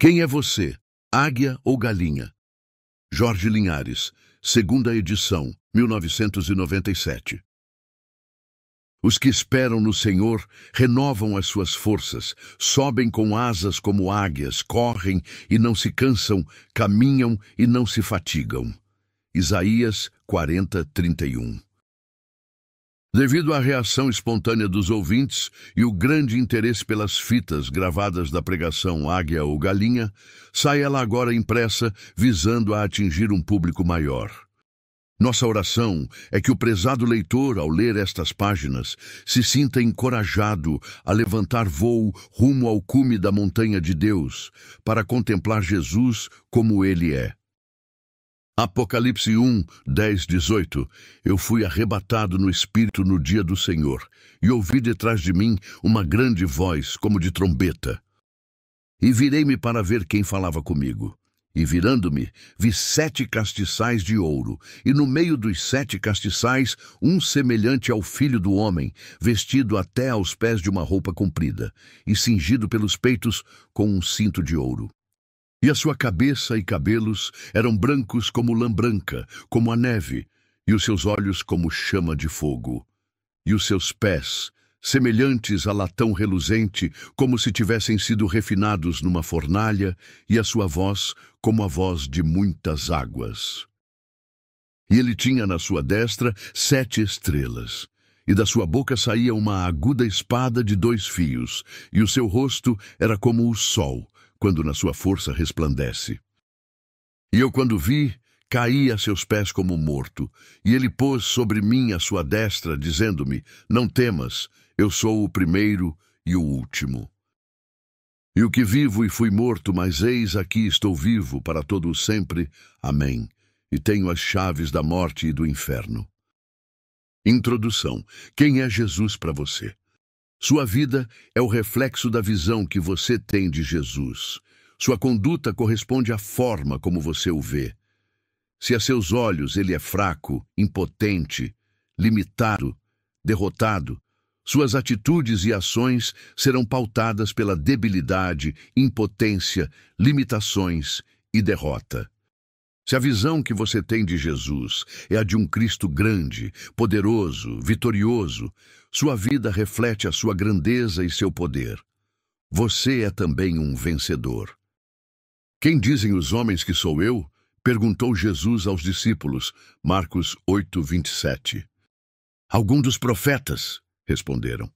Quem é você, águia ou galinha? Jorge Linhares, segunda edição, 1997. Os que esperam no Senhor renovam as suas forças, sobem com asas como águias, correm e não se cansam, caminham e não se fatigam. Isaías 40:31. Devido à reação espontânea dos ouvintes e o grande interesse pelas fitas gravadas da pregação Águia ou Galinha, sai ela agora impressa, visando a atingir um público maior. Nossa oração é que o prezado leitor, ao ler estas páginas, se sinta encorajado a levantar voo rumo ao cume da montanha de Deus, para contemplar Jesus como Ele é. Apocalipse 1, 10, 18. Eu fui arrebatado no Espírito no dia do Senhor, e ouvi detrás de mim uma grande voz, como de trombeta. E virei-me para ver quem falava comigo. E virando-me, vi 7 castiçais de ouro, e no meio dos 7 castiçais, um semelhante ao Filho do Homem, vestido até aos pés de uma roupa comprida, e cingido pelos peitos com um cinto de ouro. E a sua cabeça e cabelos eram brancos como lã branca, como a neve, e os seus olhos como chama de fogo. E os seus pés, semelhantes a latão reluzente, como se tivessem sido refinados numa fornalha, e a sua voz como a voz de muitas águas. E ele tinha na sua destra 7 estrelas, e da sua boca saía uma aguda espada de 2 fios, e o seu rosto era como o sol, quando na sua força resplandece. E eu, quando vi, caí a seus pés como morto, e ele pôs sobre mim a sua destra, dizendo-me: não temas, eu sou o primeiro e o último. E o que vivo e fui morto, mas eis aqui estou vivo para todo o sempre. Amém. E tenho as chaves da morte e do inferno. Introdução. Quem é Jesus para você? Sua vida é o reflexo da visão que você tem de Jesus. Sua conduta corresponde à forma como você o vê. Se a seus olhos ele é fraco, impotente, limitado, derrotado, suas atitudes e ações serão pautadas pela debilidade, impotência, limitações e derrota. Se a visão que você tem de Jesus é a de um Cristo grande, poderoso, vitorioso, sua vida reflete a sua grandeza e seu poder. Você é também um vencedor. Quem dizem os homens que sou eu? Perguntou Jesus aos discípulos. Marcos 8, 27. Algum dos profetas, responderam.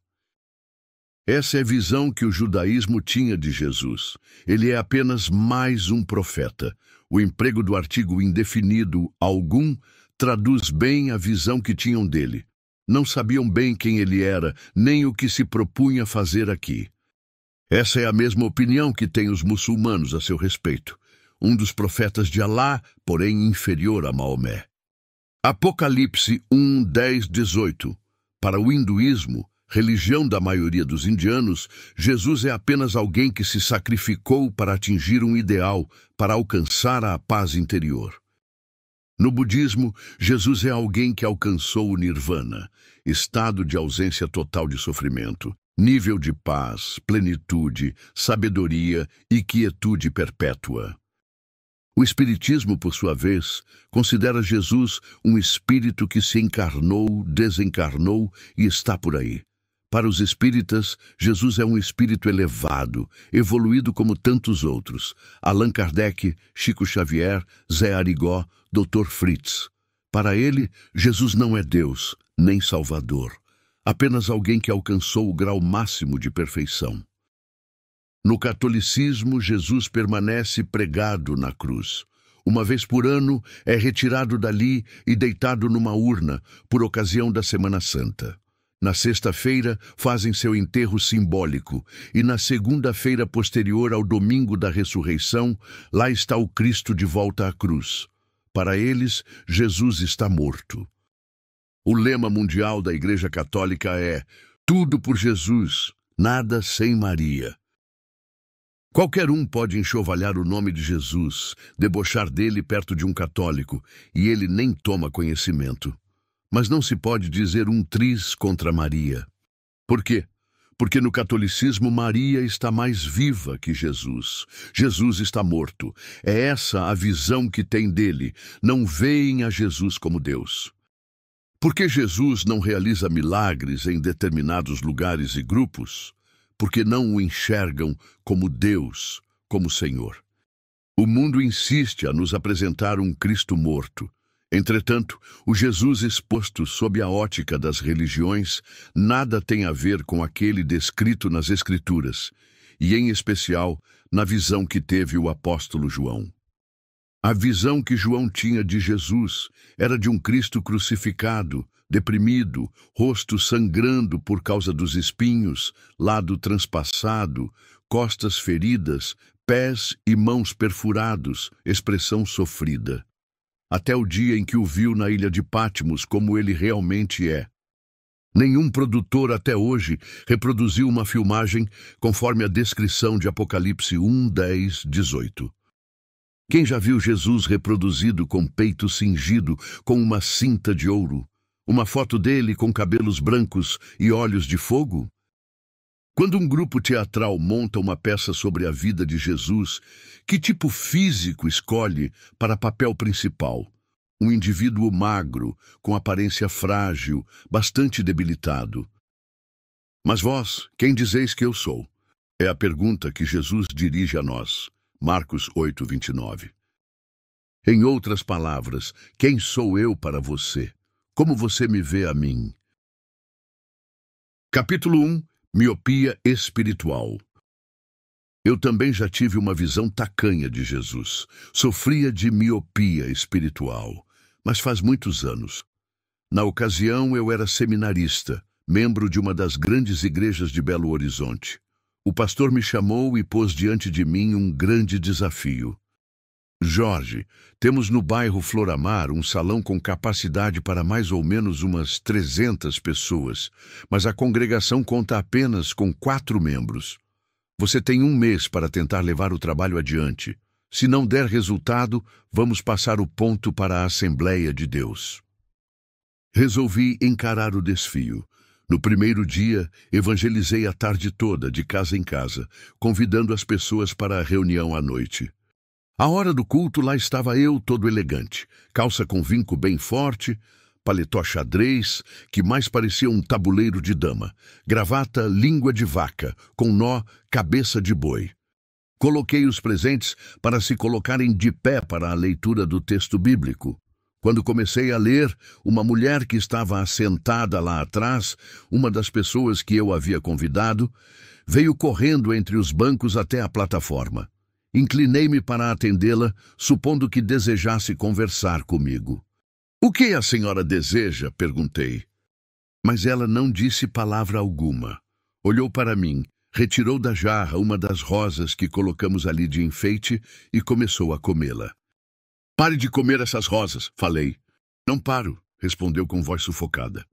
Essa é a visão que o judaísmo tinha de Jesus. Ele é apenas mais um profeta. O emprego do artigo indefinido algum traduz bem a visão que tinham dele. Não sabiam bem quem ele era, nem o que se propunha fazer aqui. Essa é a mesma opinião que têm os muçulmanos a seu respeito. Um dos profetas de Alá, porém inferior a Maomé. Apocalipse 1, 10, 18. Para o hinduísmo, religião da maioria dos indianos, Jesus é apenas alguém que se sacrificou para atingir um ideal, para alcançar a paz interior. No budismo, Jesus é alguém que alcançou o nirvana, estado de ausência total de sofrimento, nível de paz, plenitude, sabedoria e quietude perpétua. O Espiritismo, por sua vez, considera Jesus um espírito que se encarnou, desencarnou e está por aí. Para os espíritas, Jesus é um espírito elevado, evoluído como tantos outros. Allan Kardec, Chico Xavier, Zé Arigó, Dr. Fritz. Para ele, Jesus não é Deus, nem Salvador. Apenas alguém que alcançou o grau máximo de perfeição. No catolicismo, Jesus permanece pregado na cruz. Uma vez por ano, é retirado dali e deitado numa urna, por ocasião da Semana Santa. Na sexta-feira, fazem seu enterro simbólico, e na segunda-feira posterior ao domingo da ressurreição, lá está o Cristo de volta à cruz. Para eles, Jesus está morto. O lema mundial da Igreja Católica é: tudo por Jesus, nada sem Maria. Qualquer um pode enxovalhar o nome de Jesus, debochar dele perto de um católico, e ele nem toma conhecimento. Mas não se pode dizer um tris contra Maria. Por quê? Porque no catolicismo Maria está mais viva que Jesus. Jesus está morto. É essa a visão que tem dele. Não veem a Jesus como Deus. Porque Jesus não realiza milagres em determinados lugares e grupos? Porque não o enxergam como Deus, como Senhor. O mundo insiste a nos apresentar um Cristo morto. Entretanto, o Jesus exposto sob a ótica das religiões nada tem a ver com aquele descrito nas Escrituras, e em especial na visão que teve o apóstolo João. A visão que João tinha de Jesus era de um Cristo crucificado, deprimido, rosto sangrando por causa dos espinhos, lado transpassado, costas feridas, pés e mãos perfurados, expressão sofrida. Até o dia em que o viu na ilha de Patmos como ele realmente é. Nenhum produtor até hoje reproduziu uma filmagem conforme a descrição de Apocalipse 1, 10, 18. Quem já viu Jesus reproduzido com peito cingido com uma cinta de ouro? Uma foto dele com cabelos brancos e olhos de fogo? Quando um grupo teatral monta uma peça sobre a vida de Jesus, que tipo físico escolhe para papel principal? Um indivíduo magro, com aparência frágil, bastante debilitado. Mas vós, quem dizeis que eu sou? É a pergunta que Jesus dirige a nós. Marcos 8, 29. Em outras palavras, quem sou eu para você? Como você me vê a mim? Capítulo 1. Miopia espiritual. Eu também já tive uma visão tacanha de Jesus. Sofria de miopia espiritual, mas faz muitos anos. Na ocasião, eu era seminarista, membro de uma das grandes igrejas de Belo Horizonte. O pastor me chamou e pôs diante de mim um grande desafio. Jorge, temos no bairro Floramar um salão com capacidade para mais ou menos umas 300 pessoas, mas a congregação conta apenas com 4 membros. Você tem 1 mês para tentar levar o trabalho adiante. Se não der resultado, vamos passar o ponto para a Assembleia de Deus. Resolvi encarar o desafio. No primeiro dia, evangelizei a tarde toda, de casa em casa, convidando as pessoas para a reunião à noite. À hora do culto, lá estava eu, todo elegante, calça com vinco bem forte, paletó xadrez, que mais parecia um tabuleiro de dama, gravata língua de vaca, com nó cabeça de boi. Coloquei os presentes para se colocarem de pé para a leitura do texto bíblico. Quando comecei a ler, uma mulher que estava assentada lá atrás, uma das pessoas que eu havia convidado, veio correndo entre os bancos até a plataforma. Inclinei-me para atendê-la, supondo que desejasse conversar comigo. "O que a senhora deseja?" perguntei. Mas ela não disse palavra alguma. Olhou para mim, retirou da jarra uma das rosas que colocamos ali de enfeite e começou a comê-la. "Pare de comer essas rosas", falei. "Não paro", respondeu com voz sufocada.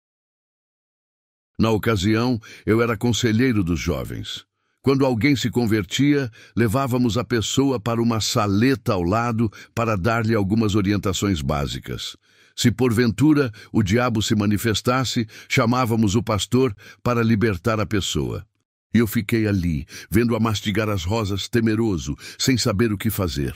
Na ocasião, eu era conselheiro dos jovens. Quando alguém se convertia, levávamos a pessoa para uma saleta ao lado para dar-lhe algumas orientações básicas. Se porventura o diabo se manifestasse, chamávamos o pastor para libertar a pessoa. E eu fiquei ali, vendo-a mastigar as rosas, temeroso, sem saber o que fazer.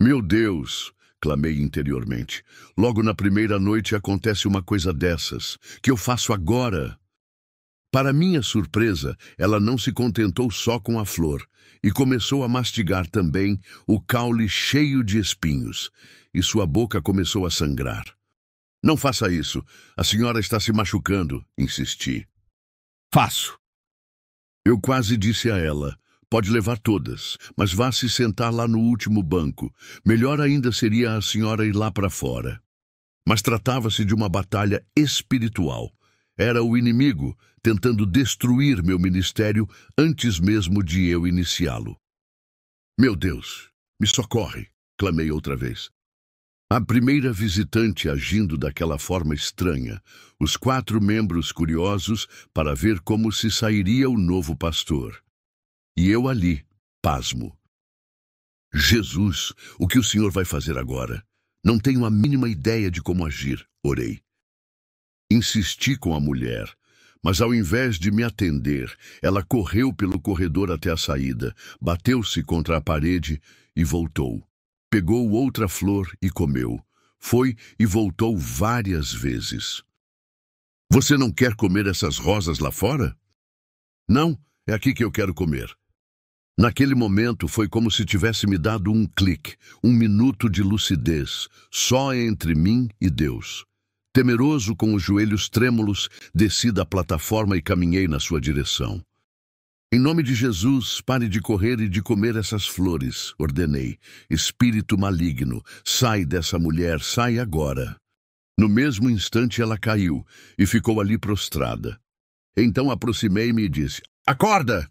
"Meu Deus!" clamei interiormente. "Logo na primeira noite acontece uma coisa dessas. Que eu faço agora?" Para minha surpresa, ela não se contentou só com a flor e começou a mastigar também o caule cheio de espinhos, e sua boca começou a sangrar. "Não faça isso. A senhora está se machucando", insisti. "Faço." Eu quase disse a ela: "Pode levar todas, mas vá se sentar lá no último banco. Melhor ainda seria a senhora ir lá para fora." Mas tratava-se de uma batalha espiritual. Era o inimigo tentando destruir meu ministério antes mesmo de eu iniciá-lo. "Meu Deus, me socorre", clamei outra vez. A primeira visitante agindo daquela forma estranha, os 4 membros curiosos para ver como se sairia o novo pastor. E eu ali, pasmo. "Jesus, o que o senhor vai fazer agora? Não tenho a mínima ideia de como agir", orei. Insisti com a mulher, Mas ao invés de me atender, ela correu pelo corredor até a saída, bateu-se contra a parede e voltou. Pegou outra flor e comeu. Foi e voltou várias vezes. Você não quer comer essas rosas lá fora? Não, é aqui que eu quero comer. Naquele momento foi como se tivesse me dado um clique, um minuto de lucidez, só entre mim e Deus. Temeroso, com os joelhos trêmulos, desci da plataforma e caminhei na sua direção. Em nome de Jesus, pare de correr e de comer essas flores, ordenei. Espírito maligno, sai dessa mulher, sai agora. No mesmo instante ela caiu e ficou ali prostrada. Então aproximei-me e disse, acorda!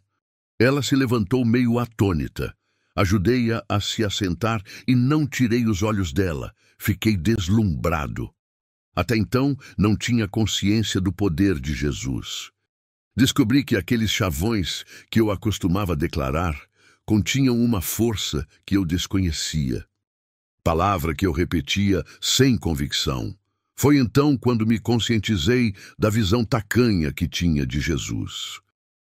Ela se levantou meio atônita. Ajudei-a a se assentar e não tirei os olhos dela. Fiquei deslumbrado. Até então, não tinha consciência do poder de Jesus. Descobri que aqueles chavões que eu acostumava declarar continham uma força que eu desconhecia. Palavra que eu repetia sem convicção. Foi então quando me conscientizei da visão tacanha que tinha de Jesus.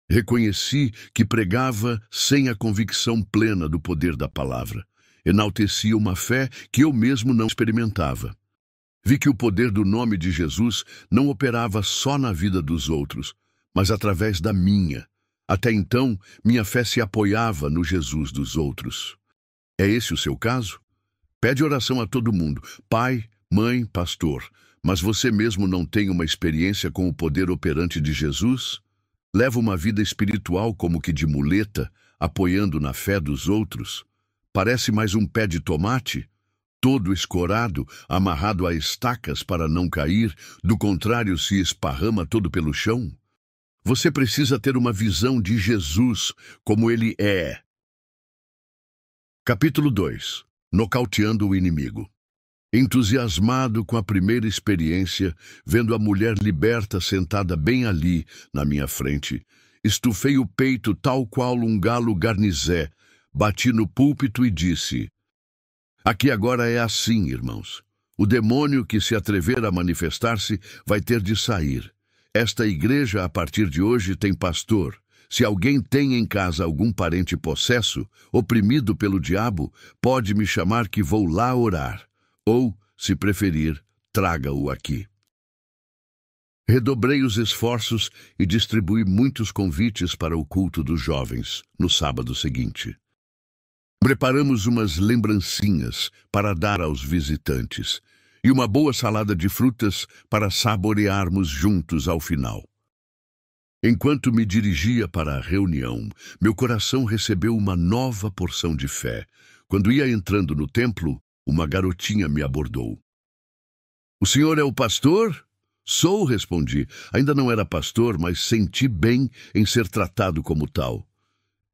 Reconheci que pregava sem a convicção plena do poder da palavra. Enaltecia uma fé que eu mesmo não experimentava. Vi que o poder do nome de Jesus não operava só na vida dos outros, mas através da minha. Até então, minha fé se apoiava no Jesus dos outros. É esse o seu caso? Pede oração a todo mundo, pai, mãe, pastor, mas você mesmo não tem uma experiência com o poder operante de Jesus? Leva uma vida espiritual como que de muleta, apoiando na fé dos outros? Parece mais um pé de tomate? Todo escorado, amarrado a estacas para não cair, do contrário se esparrama todo pelo chão? Você precisa ter uma visão de Jesus como ele é. Capítulo 2. Nocauteando o inimigo. Entusiasmado com a primeira experiência, vendo a mulher liberta sentada bem ali, na minha frente, estufei o peito tal qual um galo garnizé, bati no púlpito e disse, aqui agora é assim, irmãos. O demônio que se atrever a manifestar-se vai ter de sair. Esta igreja, a partir de hoje, tem pastor. Se alguém tem em casa algum parente possesso, oprimido pelo diabo, pode me chamar que vou lá orar. Ou, se preferir, traga-o aqui. Redobrei os esforços e distribuí muitos convites para o culto dos jovens, no sábado seguinte. Preparamos umas lembrancinhas para dar aos visitantes e uma boa salada de frutas para saborearmos juntos ao final. Enquanto me dirigia para a reunião, meu coração recebeu uma nova porção de fé. Quando ia entrando no templo, uma garotinha me abordou. O senhor é o pastor? Sou, respondi. Ainda não era pastor, mas senti bem em ser tratado como tal.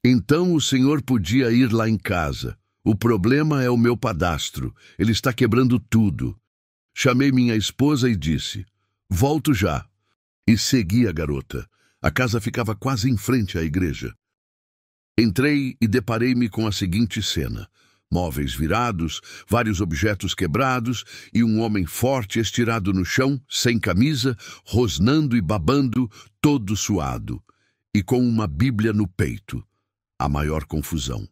Então o senhor podia ir lá em casa. O problema é o meu padastro. Ele está quebrando tudo. Chamei minha esposa e disse, volto já. E segui a garota. A casa ficava quase em frente à igreja. Entrei e deparei-me com a seguinte cena. Móveis virados, vários objetos quebrados e um homem forte estirado no chão, sem camisa, rosnando e babando, todo suado, e com uma Bíblia no peito. A maior confusão.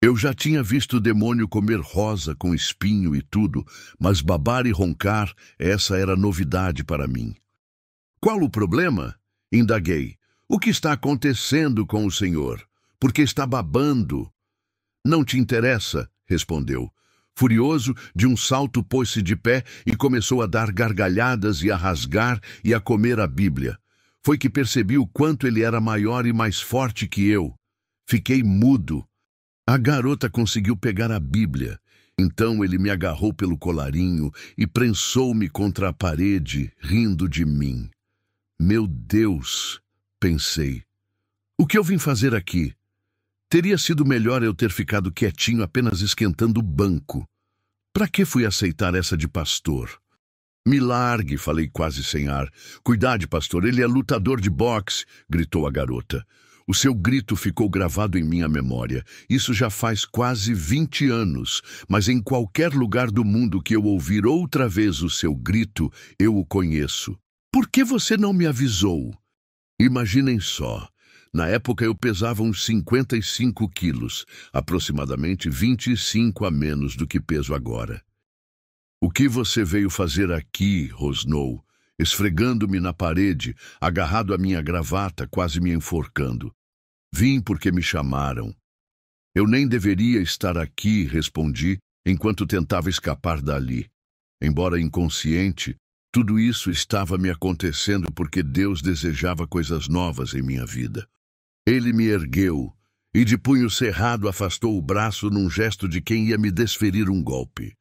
Eu já tinha visto o demônio comer rosa com espinho e tudo, mas babar e roncar, essa era novidade para mim. Qual o problema? Indaguei. O que está acontecendo com o senhor? Por que está babando? Não te interessa, respondeu. Furioso, de um salto pôs-se de pé e começou a dar gargalhadas e a rasgar e a comer a Bíblia. Foi que percebi o quanto ele era maior e mais forte que eu. Fiquei mudo. A garota conseguiu pegar a Bíblia. Então ele me agarrou pelo colarinho e prensou-me contra a parede, rindo de mim. Meu Deus, pensei. O que eu vim fazer aqui? Teria sido melhor eu ter ficado quietinho apenas esquentando o banco. Para que fui aceitar essa de pastor? Me largue, falei quase sem ar. Cuidado, pastor, ele é lutador de boxe, gritou a garota. O seu grito ficou gravado em minha memória. Isso já faz quase 20 anos, mas em qualquer lugar do mundo que eu ouvir outra vez o seu grito, eu o conheço. Por que você não me avisou? Imaginem só. Na época eu pesava uns 55 quilos, aproximadamente 25 a menos do que peso agora. O que você veio fazer aqui? Rosnou, esfregando-me na parede, agarrado à minha gravata, quase me enforcando. Vim porque me chamaram. Eu nem deveria estar aqui, respondi, enquanto tentava escapar dali. Embora inconsciente, tudo isso estava me acontecendo porque Deus desejava coisas novas em minha vida. Ele me ergueu e, de punho cerrado, afastou o braço num gesto de quem ia me desferir um golpe.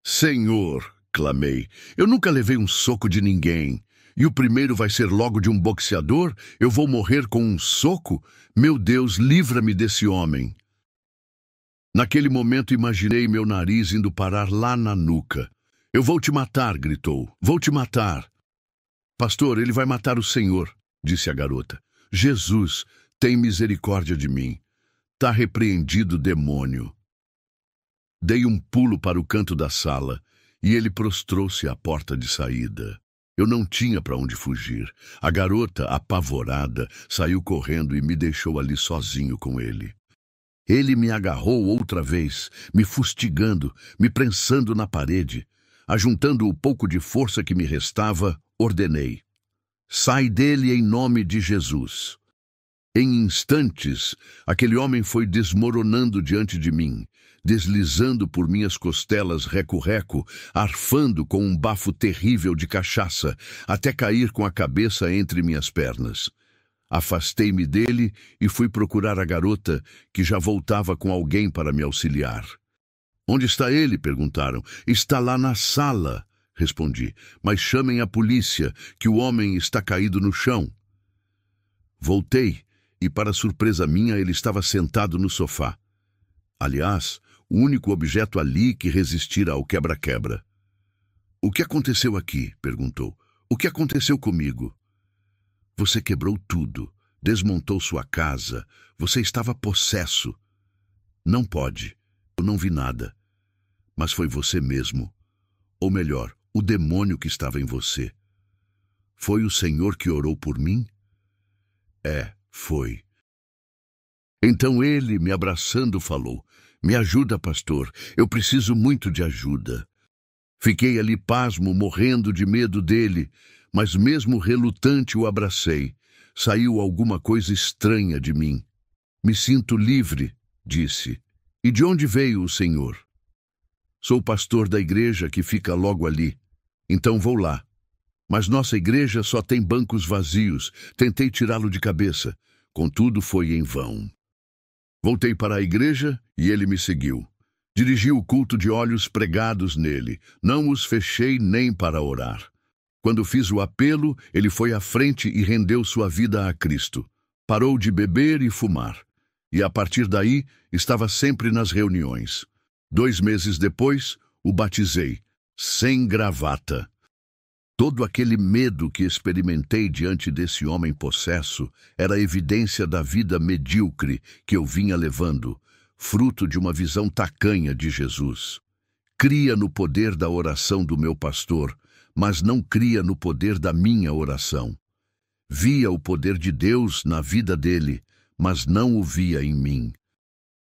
Senhor, clamei, eu nunca levei um soco de ninguém. E o primeiro vai ser logo de um boxeador? Eu vou morrer com um soco? Meu Deus, livra-me desse homem. Naquele momento imaginei meu nariz indo parar lá na nuca. Eu vou te matar, gritou. Vou te matar. Pastor, ele vai matar o senhor, disse a garota. Jesus, tem misericórdia de mim. Tá repreendido, demônio. Dei um pulo para o canto da sala e ele prostrou-se à porta de saída. Eu não tinha para onde fugir. A garota, apavorada, saiu correndo e me deixou ali sozinho com ele. Ele me agarrou outra vez, me fustigando, me prensando na parede. Ajuntando o pouco de força que me restava, ordenei: sai dele em nome de Jesus. Em instantes, aquele homem foi desmoronando diante de mim, deslizando por minhas costelas reco-reco, arfando com um bafo terrível de cachaça, até cair com a cabeça entre minhas pernas. Afastei-me dele e fui procurar a garota, que já voltava com alguém para me auxiliar. Onde está ele? Perguntaram. Está lá na sala, respondi. Mas chamem a polícia, que o homem está caído no chão. Voltei e, para surpresa minha, ele estava sentado no sofá. Aliás, o único objeto ali que resistira ao quebra-quebra. O que aconteceu aqui? Perguntou. O que aconteceu comigo? Você quebrou tudo, desmontou sua casa, você estava possesso. Não pode, eu não vi nada. Mas foi você mesmo. Ou melhor, o demônio que estava em você. Foi o Senhor que orou por mim? Foi. Então ele, me abraçando, falou: me ajuda, pastor, eu preciso muito de ajuda. Fiquei ali pasmo, morrendo de medo dele, mas mesmo relutante o abracei. Saiu alguma coisa estranha de mim. Me sinto livre, disse. E de onde veio o Senhor? Sou pastor da igreja que fica logo ali. Então vou lá. Mas nossa igreja só tem bancos vazios. Tentei tirá-lo de cabeça. Contudo, foi em vão. Voltei para a igreja e ele me seguiu. Dirigi o culto de olhos pregados nele. Não os fechei nem para orar. Quando fiz o apelo, ele foi à frente e rendeu sua vida a Cristo. Parou de beber e fumar. E a partir daí, estava sempre nas reuniões. 2 meses depois, o batizei, sem gravata. Todo aquele medo que experimentei diante desse homem possesso era evidência da vida medíocre que eu vinha levando, fruto de uma visão tacanha de Jesus. Cria no poder da oração do meu pastor, mas não cria no poder da minha oração. Via o poder de Deus na vida dele, mas não o via em mim.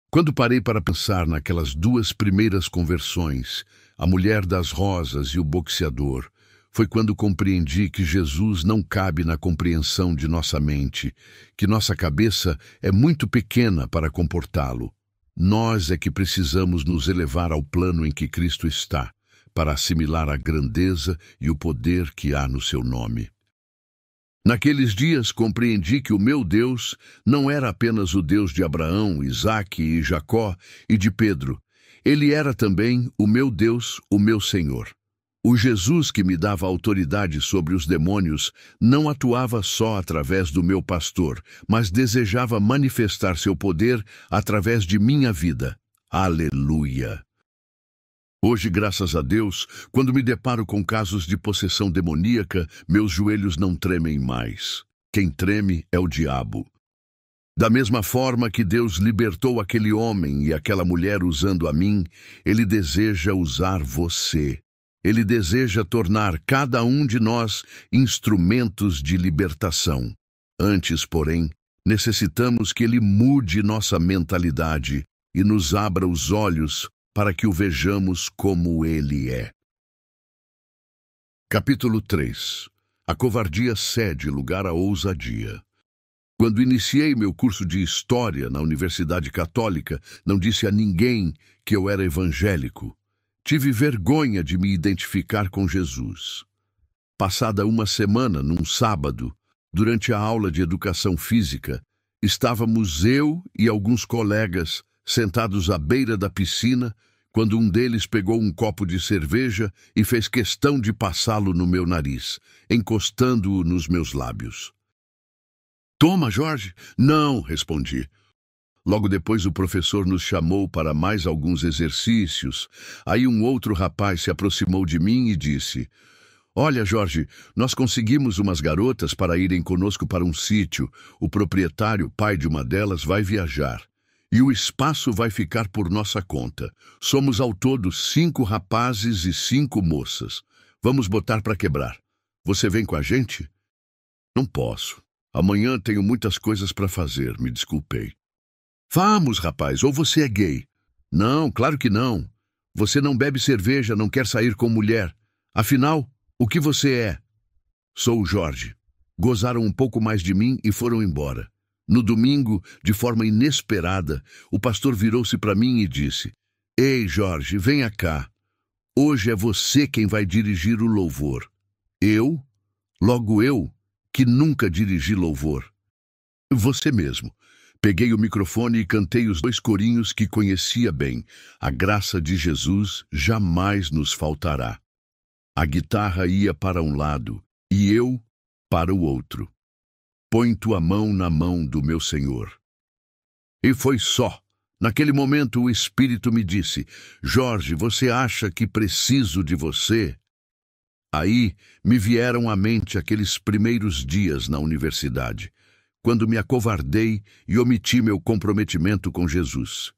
Quando parei para pensar naquelas 2 primeiras conversões, a mulher das rosas e o boxeador, foi quando compreendi que Jesus não cabe na compreensão de nossa mente, que nossa cabeça é muito pequena para comportá-lo. Nós é que precisamos nos elevar ao plano em que Cristo está, para assimilar a grandeza e o poder que há no seu nome. Naqueles dias compreendi que o meu Deus não era apenas o Deus de Abraão, Isaque e Jacó e de Pedro. Ele era também o meu Deus, o meu Senhor. O Jesus que me dava autoridade sobre os demônios não atuava só através do meu pastor, mas desejava manifestar seu poder através de minha vida. Aleluia! Hoje, graças a Deus, quando me deparo com casos de possessão demoníaca, meus joelhos não tremem mais. Quem treme é o diabo. Da mesma forma que Deus libertou aquele homem e aquela mulher usando a mim, Ele deseja usar você. Ele deseja tornar cada um de nós instrumentos de libertação. Antes, porém, necessitamos que ele mude nossa mentalidade e nos abra os olhos para que o vejamos como ele é. Capítulo 3. A covardia cede lugar à ousadia. Quando iniciei meu curso de História na Universidade Católica, não disse a ninguém que eu era evangélico. Tive vergonha de me identificar com Jesus. Passada uma semana, num sábado, durante a aula de Educação Física, estávamos eu e alguns colegas sentados à beira da piscina, quando um deles pegou um copo de cerveja e fez questão de passá-lo no meu nariz, encostando-o nos meus lábios. "Toma, Jorge." "Não", respondi. Logo depois o professor nos chamou para mais alguns exercícios. Aí um outro rapaz se aproximou de mim e disse: "Olha, Jorge, nós conseguimos umas garotas para irem conosco para um sítio. O proprietário, pai de uma delas, vai viajar. E o espaço vai ficar por nossa conta. Somos ao todo 5 rapazes e 5 moças. Vamos botar para quebrar. Você vem com a gente?" "Não posso. Amanhã tenho muitas coisas para fazer", me desculpei. "Vamos, rapaz, ou você é gay?" "Não, claro que não. Você não bebe cerveja, não quer sair com mulher. Afinal, o que você é?" "Sou o Jorge." Gozaram um pouco mais de mim e foram embora. No domingo, de forma inesperada, o pastor virou-se para mim e disse: "Ei, Jorge, venha cá. Hoje é você quem vai dirigir o louvor." "Eu? Logo eu, que nunca dirigi louvor." "Você mesmo." Peguei o microfone e cantei os 2 corinhos que conhecia bem. A graça de Jesus jamais nos faltará. A guitarra ia para um lado e eu para o outro. "Põe tua mão na mão do meu Senhor." E foi só. Naquele momento o Espírito me disse: "Jorge, você acha que preciso de você?" Aí me vieram à mente aqueles primeiros dias na universidade, quando me acovardei e omiti meu comprometimento com Jesus.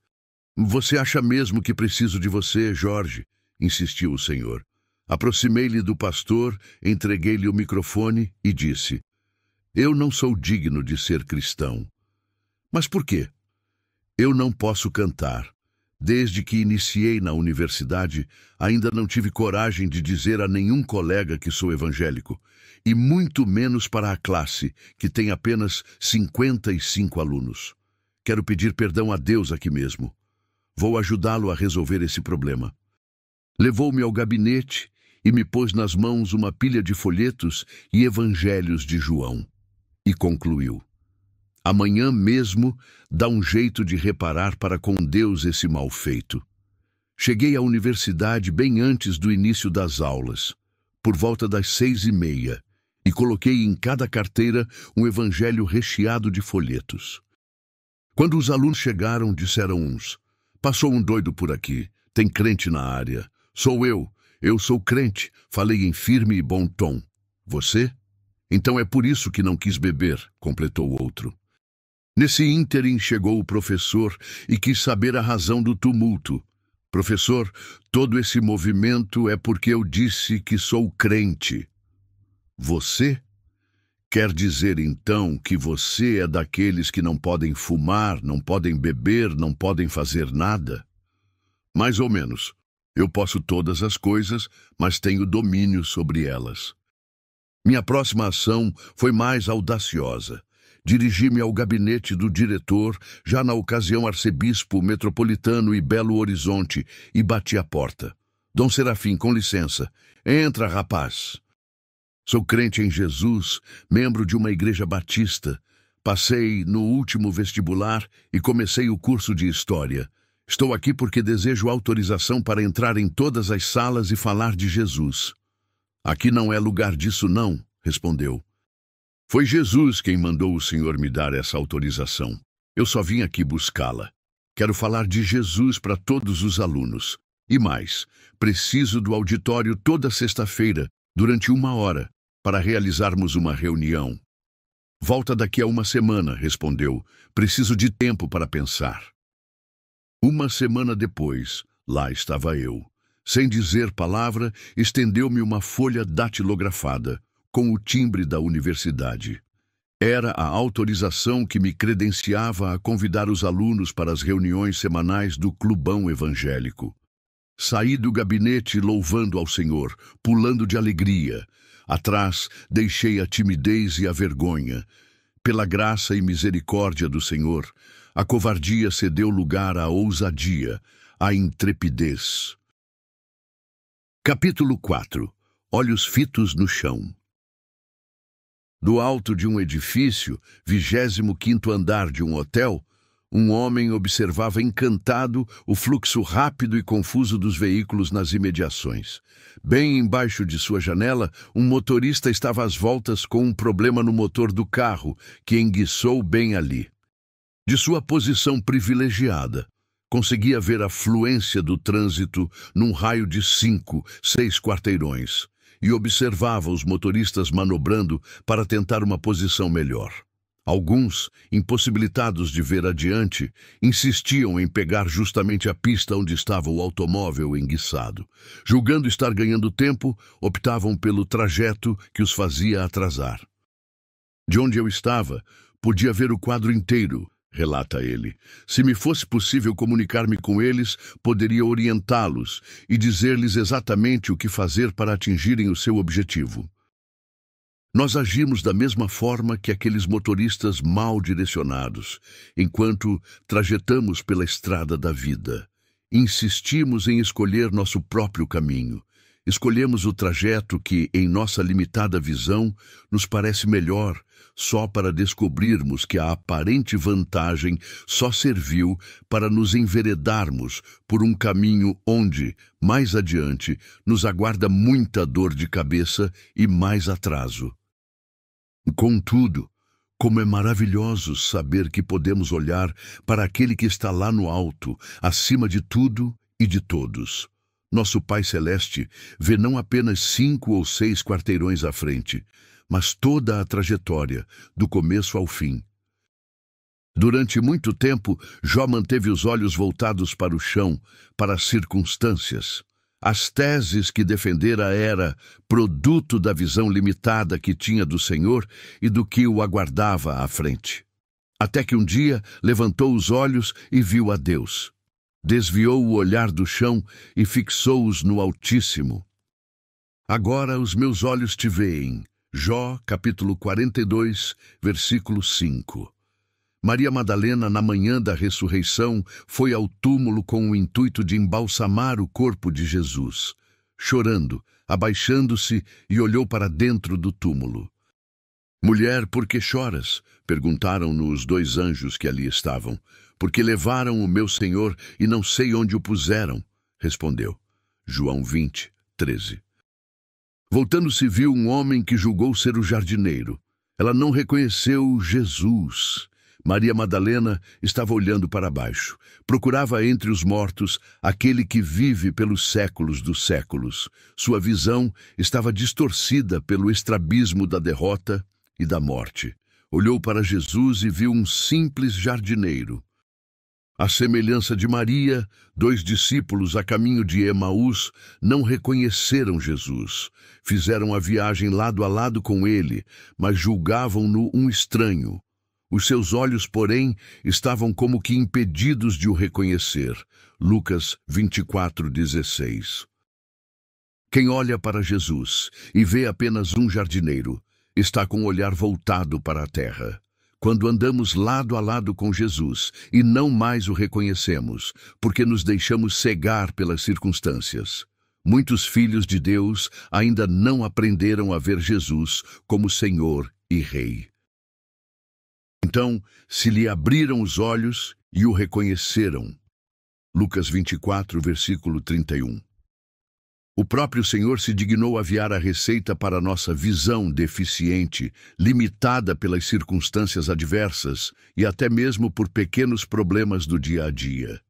"Você acha mesmo que preciso de você, Jorge?" insistiu o Senhor. Aproximei-lhe do pastor, entreguei-lhe o microfone e disse: "Eu não sou digno de ser cristão." "Mas por quê?" "Eu não posso cantar. Desde que iniciei na universidade, ainda não tive coragem de dizer a nenhum colega que sou evangélico, e muito menos para a classe, que tem apenas 55 alunos. Quero pedir perdão a Deus aqui mesmo. Vou ajudá-lo a resolver esse problema." Levou-me ao gabinete e me pôs nas mãos uma pilha de folhetos e evangelhos de João. E concluiu: "Amanhã mesmo dá um jeito de reparar para com Deus esse mal feito." Cheguei à universidade bem antes do início das aulas, por volta das 6h30, e coloquei em cada carteira um evangelho recheado de folhetos. Quando os alunos chegaram, disseram uns: "Passou um doido por aqui, tem crente na área." "Sou eu sou crente", falei em firme e bom tom. "Você? Então é por isso que não quis beber", completou o outro. Nesse ínterim chegou o professor e quis saber a razão do tumulto. "Professor, todo esse movimento é porque eu disse que sou crente." "Você? Quer dizer então que você é daqueles que não podem fumar, não podem beber, não podem fazer nada?" "Mais ou menos. Eu posso todas as coisas, mas tenho domínio sobre elas." Minha próxima ação foi mais audaciosa. Dirigi-me ao gabinete do diretor, já na ocasião arcebispo metropolitano e Belo Horizonte, e bati à porta. "Dom Serafim, com licença." "Entra, rapaz." "Sou crente em Jesus, membro de uma igreja batista. Passei no último vestibular e comecei o curso de História. Estou aqui porque desejo autorização para entrar em todas as salas e falar de Jesus." "Aqui não é lugar disso, não", respondeu. "Foi Jesus quem mandou o senhor me dar essa autorização. Eu só vim aqui buscá-la. Quero falar de Jesus para todos os alunos. E mais, preciso do auditório toda sexta-feira, durante 1 hora, para realizarmos uma reunião." "Volta daqui a 1 semana", respondeu. "Preciso de tempo para pensar." 1 semana depois, lá estava eu. Sem dizer palavra, estendeu-me uma folha datilografada, com o timbre da universidade. Era a autorização que me credenciava a convidar os alunos para as reuniões semanais do Clubão Evangélico. Saí do gabinete louvando ao Senhor, pulando de alegria. Atrás, deixei a timidez e a vergonha. Pela graça e misericórdia do Senhor, a covardia cedeu lugar à ousadia, à intrepidez. Capítulo 4. Olhos fitos no chão. Do alto de um edifício, 25º andar de um hotel, um homem observava encantado o fluxo rápido e confuso dos veículos nas imediações. Bem embaixo de sua janela, um motorista estava às voltas com um problema no motor do carro, que enguiçou bem ali. De sua posição privilegiada, conseguia ver a fluência do trânsito num raio de 5, 6 quarteirões, e observava os motoristas manobrando para tentar uma posição melhor. Alguns, impossibilitados de ver adiante, insistiam em pegar justamente a pista onde estava o automóvel enguiçado. Julgando estar ganhando tempo, optavam pelo trajeto que os fazia atrasar. De onde eu estava, podia ver o quadro inteiro, relata ele. Se me fosse possível comunicar-me com eles, poderia orientá-los e dizer-lhes exatamente o que fazer para atingirem o seu objetivo. Nós agimos da mesma forma que aqueles motoristas mal direcionados, enquanto trajetamos pela estrada da vida. Insistimos em escolher nosso próprio caminho. Escolhemos o trajeto que, em nossa limitada visão, nos parece melhor, só para descobrirmos que a aparente vantagem só serviu para nos enveredarmos por um caminho onde, mais adiante, nos aguarda muita dor de cabeça e mais atraso. Contudo, como é maravilhoso saber que podemos olhar para aquele que está lá no alto, acima de tudo e de todos. Nosso Pai Celeste vê não apenas 5 ou 6 quarteirões à frente, mas toda a trajetória, do começo ao fim. Durante muito tempo, Jó manteve os olhos voltados para o chão, para as circunstâncias. As teses que defendera era produto da visão limitada que tinha do Senhor e do que o aguardava à frente. Até que um dia levantou os olhos e viu a Deus. Desviou o olhar do chão e fixou-os no Altíssimo. Agora os meus olhos te veem. Jó, capítulo 42, versículo 5. Maria Madalena, na manhã da ressurreição, foi ao túmulo com o intuito de embalsamar o corpo de Jesus. Chorando, abaixando-se, e olhou para dentro do túmulo. Mulher, por que choras? Perguntaram-no os 2 anjos que ali estavam. Porque levaram o meu Senhor e não sei onde o puseram, respondeu. João 20, 13. Voltando-se, viu um homem que julgou ser o jardineiro. Ela não reconheceu Jesus. Maria Madalena estava olhando para baixo. Procurava entre os mortos aquele que vive pelos séculos dos séculos. Sua visão estava distorcida pelo estrabismo da derrota e da morte. Olhou para Jesus e viu um simples jardineiro. À semelhança de Maria, 2 discípulos a caminho de Emaús não reconheceram Jesus. Fizeram a viagem lado a lado com ele, mas julgavam-no um estranho. Os seus olhos, porém, estavam como que impedidos de o reconhecer. Lucas 24:16. Quem olha para Jesus e vê apenas um jardineiro, está com o olhar voltado para a terra. Quando andamos lado a lado com Jesus e não mais o reconhecemos, porque nos deixamos cegar pelas circunstâncias. Muitos filhos de Deus ainda não aprenderam a ver Jesus como Senhor e Rei. Então, se lhe abriram os olhos e o reconheceram. Lucas 24, versículo 31. O próprio Senhor se dignou aviar a receita para nossa visão deficiente, limitada pelas circunstâncias adversas e até mesmo por pequenos problemas do dia a dia.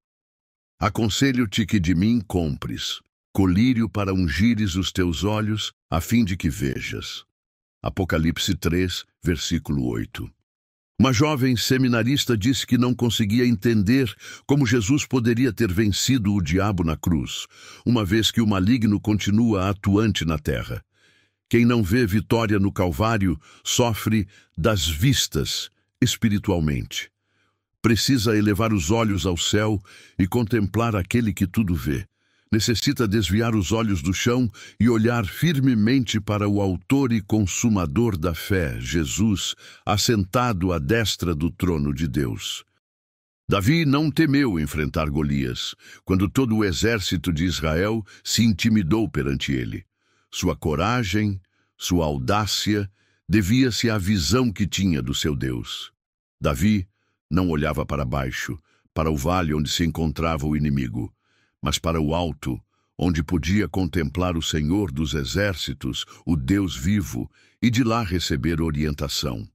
Aconselho-te que de mim compres colírio para ungires os teus olhos, a fim de que vejas. Apocalipse 3, versículo 8. Uma jovem seminarista disse que não conseguia entender como Jesus poderia ter vencido o diabo na cruz, uma vez que o maligno continua atuante na terra. Quem não vê vitória no Calvário sofre das vistas espiritualmente. Precisa elevar os olhos ao céu e contemplar aquele que tudo vê. Necessita desviar os olhos do chão e olhar firmemente para o autor e consumador da fé, Jesus, assentado à destra do trono de Deus. Davi não temeu enfrentar Golias, quando todo o exército de Israel se intimidou perante ele. Sua coragem, sua audácia, devia-se à visão que tinha do seu Deus. Davi não olhava para baixo, para o vale onde se encontrava o inimigo, mas para o alto, onde podia contemplar o Senhor dos exércitos, o Deus vivo, e de lá receber orientação.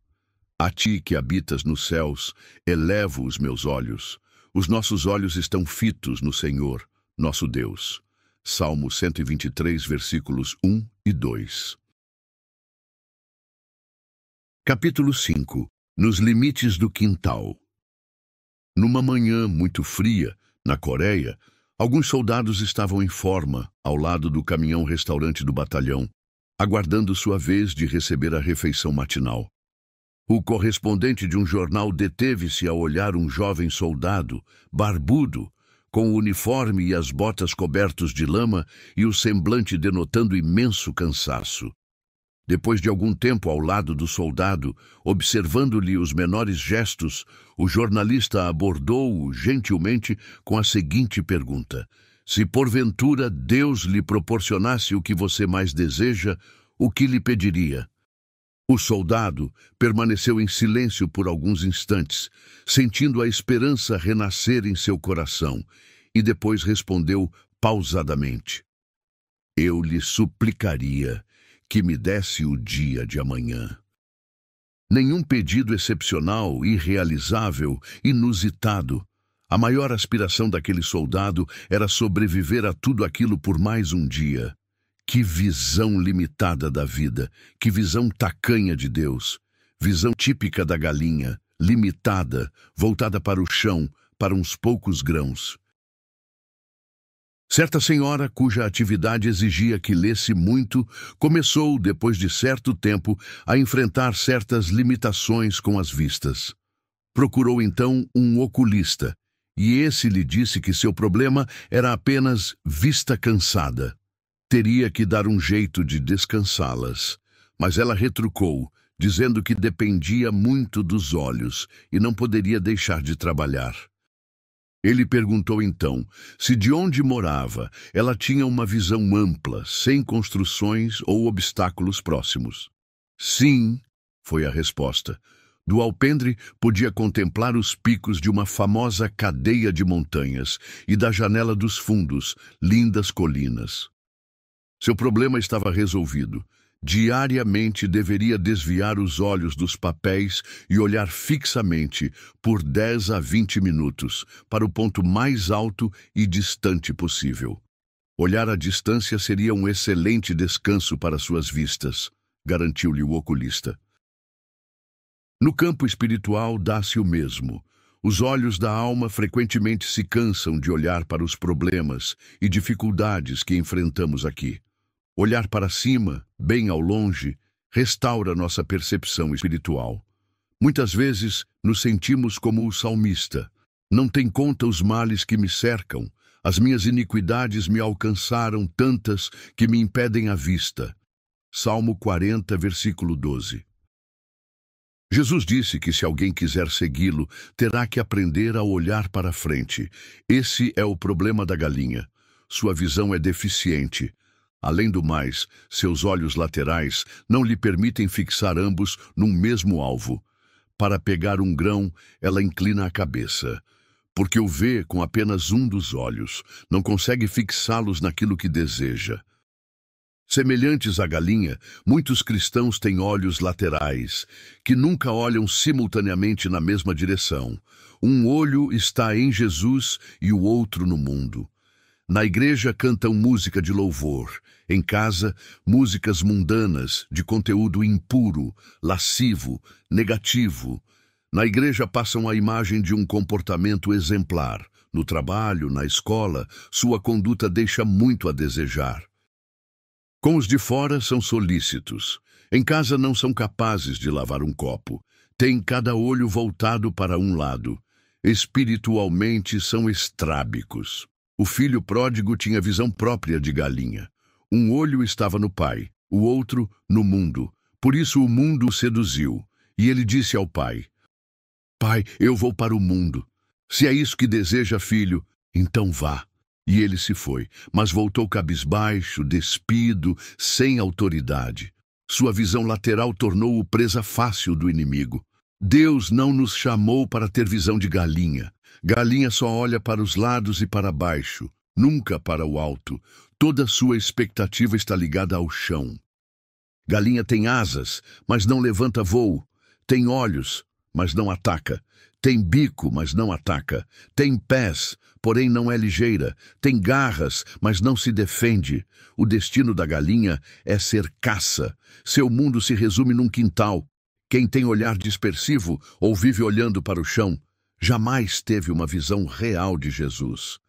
A ti que habitas nos céus, elevo os meus olhos. Os nossos olhos estão fitos no Senhor, nosso Deus. Salmo 123, versículos 1 e 2. Capítulo 5. Nos limites do quintal. Numa manhã muito fria, na Coreia, alguns soldados estavam em forma, ao lado do caminhão-restaurante do batalhão, aguardando sua vez de receber a refeição matinal. O correspondente de um jornal deteve-se a olhar um jovem soldado, barbudo, com o uniforme e as botas cobertos de lama e o semblante denotando imenso cansaço. Depois de algum tempo ao lado do soldado, observando-lhe os menores gestos, o jornalista abordou-o gentilmente com a seguinte pergunta: se porventura Deus lhe proporcionasse o que você mais deseja, o que lhe pediria? O soldado permaneceu em silêncio por alguns instantes, sentindo a esperança renascer em seu coração, e depois respondeu pausadamente: eu lhe suplicaria que me desse o dia de amanhã. Nenhum pedido excepcional, irrealizável, inusitado. A maior aspiração daquele soldado era sobreviver a tudo aquilo por mais um dia. Que visão limitada da vida, que visão tacanha de Deus, visão típica da galinha, limitada, voltada para o chão, para uns poucos grãos. Certa senhora, cuja atividade exigia que lesse muito, começou, depois de certo tempo, a enfrentar certas limitações com as vistas. Procurou então um oculista, e esse lhe disse que seu problema era apenas vista cansada. Teria que dar um jeito de descansá-las, mas ela retrucou, dizendo que dependia muito dos olhos e não poderia deixar de trabalhar. Ele perguntou então se de onde morava ela tinha uma visão ampla, sem construções ou obstáculos próximos. Sim, foi a resposta. Do alpendre podia contemplar os picos de uma famosa cadeia de montanhas e da janela dos fundos, lindas colinas. Seu problema estava resolvido. Diariamente deveria desviar os olhos dos papéis e olhar fixamente por 10 a 20 minutos para o ponto mais alto e distante possível. Olhar à distância seria um excelente descanso para suas vistas, garantiu-lhe o oculista. No campo espiritual dá-se o mesmo. Os olhos da alma frequentemente se cansam de olhar para os problemas e dificuldades que enfrentamos aqui. Olhar para cima, bem ao longe, restaura nossa percepção espiritual. Muitas vezes nos sentimos como o salmista. Não tem conta os males que me cercam. As minhas iniquidades me alcançaram tantas que me impedem a vista. Salmo 40, versículo 12. Jesus disse que se alguém quiser segui-lo, terá que aprender a olhar para frente. Esse é o problema da galinha. Sua visão é deficiente. Além do mais, seus olhos laterais não lhe permitem fixar ambos num mesmo alvo. Para pegar um grão, ela inclina a cabeça, porque o vê com apenas um dos olhos, não consegue fixá-los naquilo que deseja. Semelhantes à galinha, muitos cristãos têm olhos laterais, que nunca olham simultaneamente na mesma direção. Um olho está em Jesus e o outro no mundo. Na igreja cantam música de louvor, em casa, músicas mundanas, de conteúdo impuro, lascivo, negativo. Na igreja passam a imagem de um comportamento exemplar. No trabalho, na escola, sua conduta deixa muito a desejar. Com os de fora são solícitos. Em casa não são capazes de lavar um copo. Têm cada olho voltado para um lado. Espiritualmente são estrábicos. O filho pródigo tinha visão própria de galinha. Um olho estava no pai, o outro no mundo. Por isso o mundo o seduziu. E ele disse ao pai: Pai, eu vou para o mundo. Se é isso que deseja, filho, então vá. E ele se foi, mas voltou cabisbaixo, despido, sem autoridade. Sua visão lateral tornou-o presa fácil do inimigo. Deus não nos chamou para ter visão de galinha. Galinha só olha para os lados e para baixo, nunca para o alto. Toda sua expectativa está ligada ao chão. Galinha tem asas, mas não levanta voo. Tem olhos, mas não ataca. Tem bico, mas não ataca. Tem pés, porém não é ligeira. Tem garras, mas não se defende. O destino da galinha é ser caça. Seu mundo se resume num quintal. Quem tem olhar dispersivo ou vive olhando para o chão, jamais teve uma visão real de Jesus.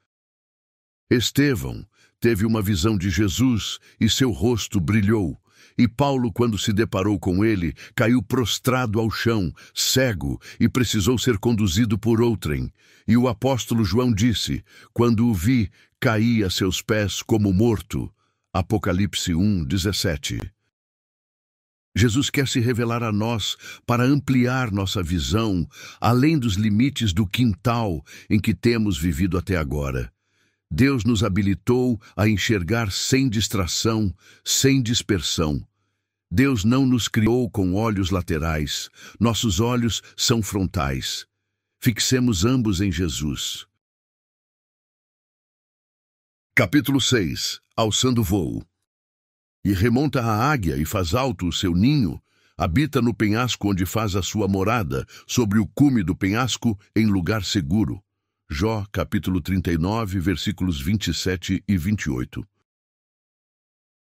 Estevão teve uma visão de Jesus e seu rosto brilhou. E Paulo, quando se deparou com ele, caiu prostrado ao chão, cego, e precisou ser conduzido por outrem. E o apóstolo João disse: quando o vi, caí a seus pés como morto. Apocalipse 1:17. Jesus quer se revelar a nós para ampliar nossa visão, além dos limites do quintal em que temos vivido até agora. Deus nos habilitou a enxergar sem distração, sem dispersão. Deus não nos criou com olhos laterais, nossos olhos são frontais. Fixemos ambos em Jesus. Capítulo 6. Alçando voo. E remonta a águia e faz alto o seu ninho, habita no penhasco onde faz a sua morada, sobre o cume do penhasco, em lugar seguro. Jó, capítulo 39, versículos 27 e 28.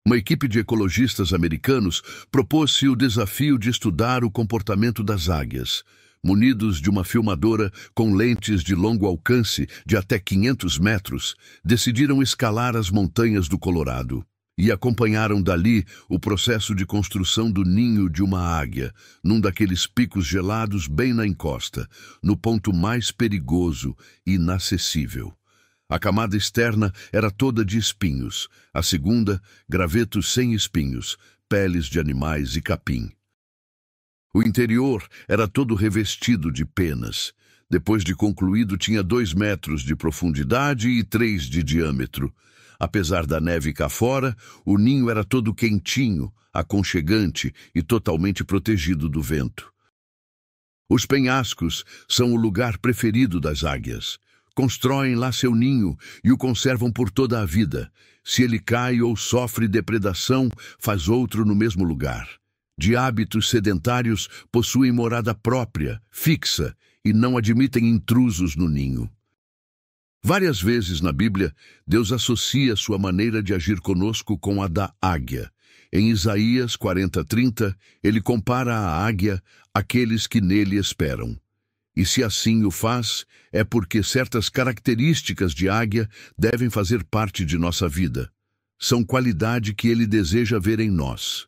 Uma equipe de ecologistas americanos propôs-se o desafio de estudar o comportamento das águias. Munidos de uma filmadora com lentes de longo alcance de até 500 metros, decidiram escalar as montanhas do Colorado. E acompanharam dali o processo de construção do ninho de uma águia, num daqueles picos gelados bem na encosta, no ponto mais perigoso e inacessível. A camada externa era toda de espinhos, a segunda, gravetos sem espinhos, peles de animais e capim. O interior era todo revestido de penas. Depois de concluído, tinha 2 metros de profundidade e 3 de diâmetro. Apesar da neve cá fora, o ninho era todo quentinho, aconchegante e totalmente protegido do vento. Os penhascos são o lugar preferido das águias. Constroem lá seu ninho e o conservam por toda a vida. Se ele cai ou sofre depredação, faz outro no mesmo lugar. De hábitos sedentários, possuem morada própria, fixa, e não admitem intrusos no ninho. Várias vezes na Bíblia, Deus associa sua maneira de agir conosco com a da águia. Em Isaías 40:30, ele compara a águia àqueles que nele esperam. E se assim o faz, é porque certas características de águia devem fazer parte de nossa vida. São qualidade que ele deseja ver em nós.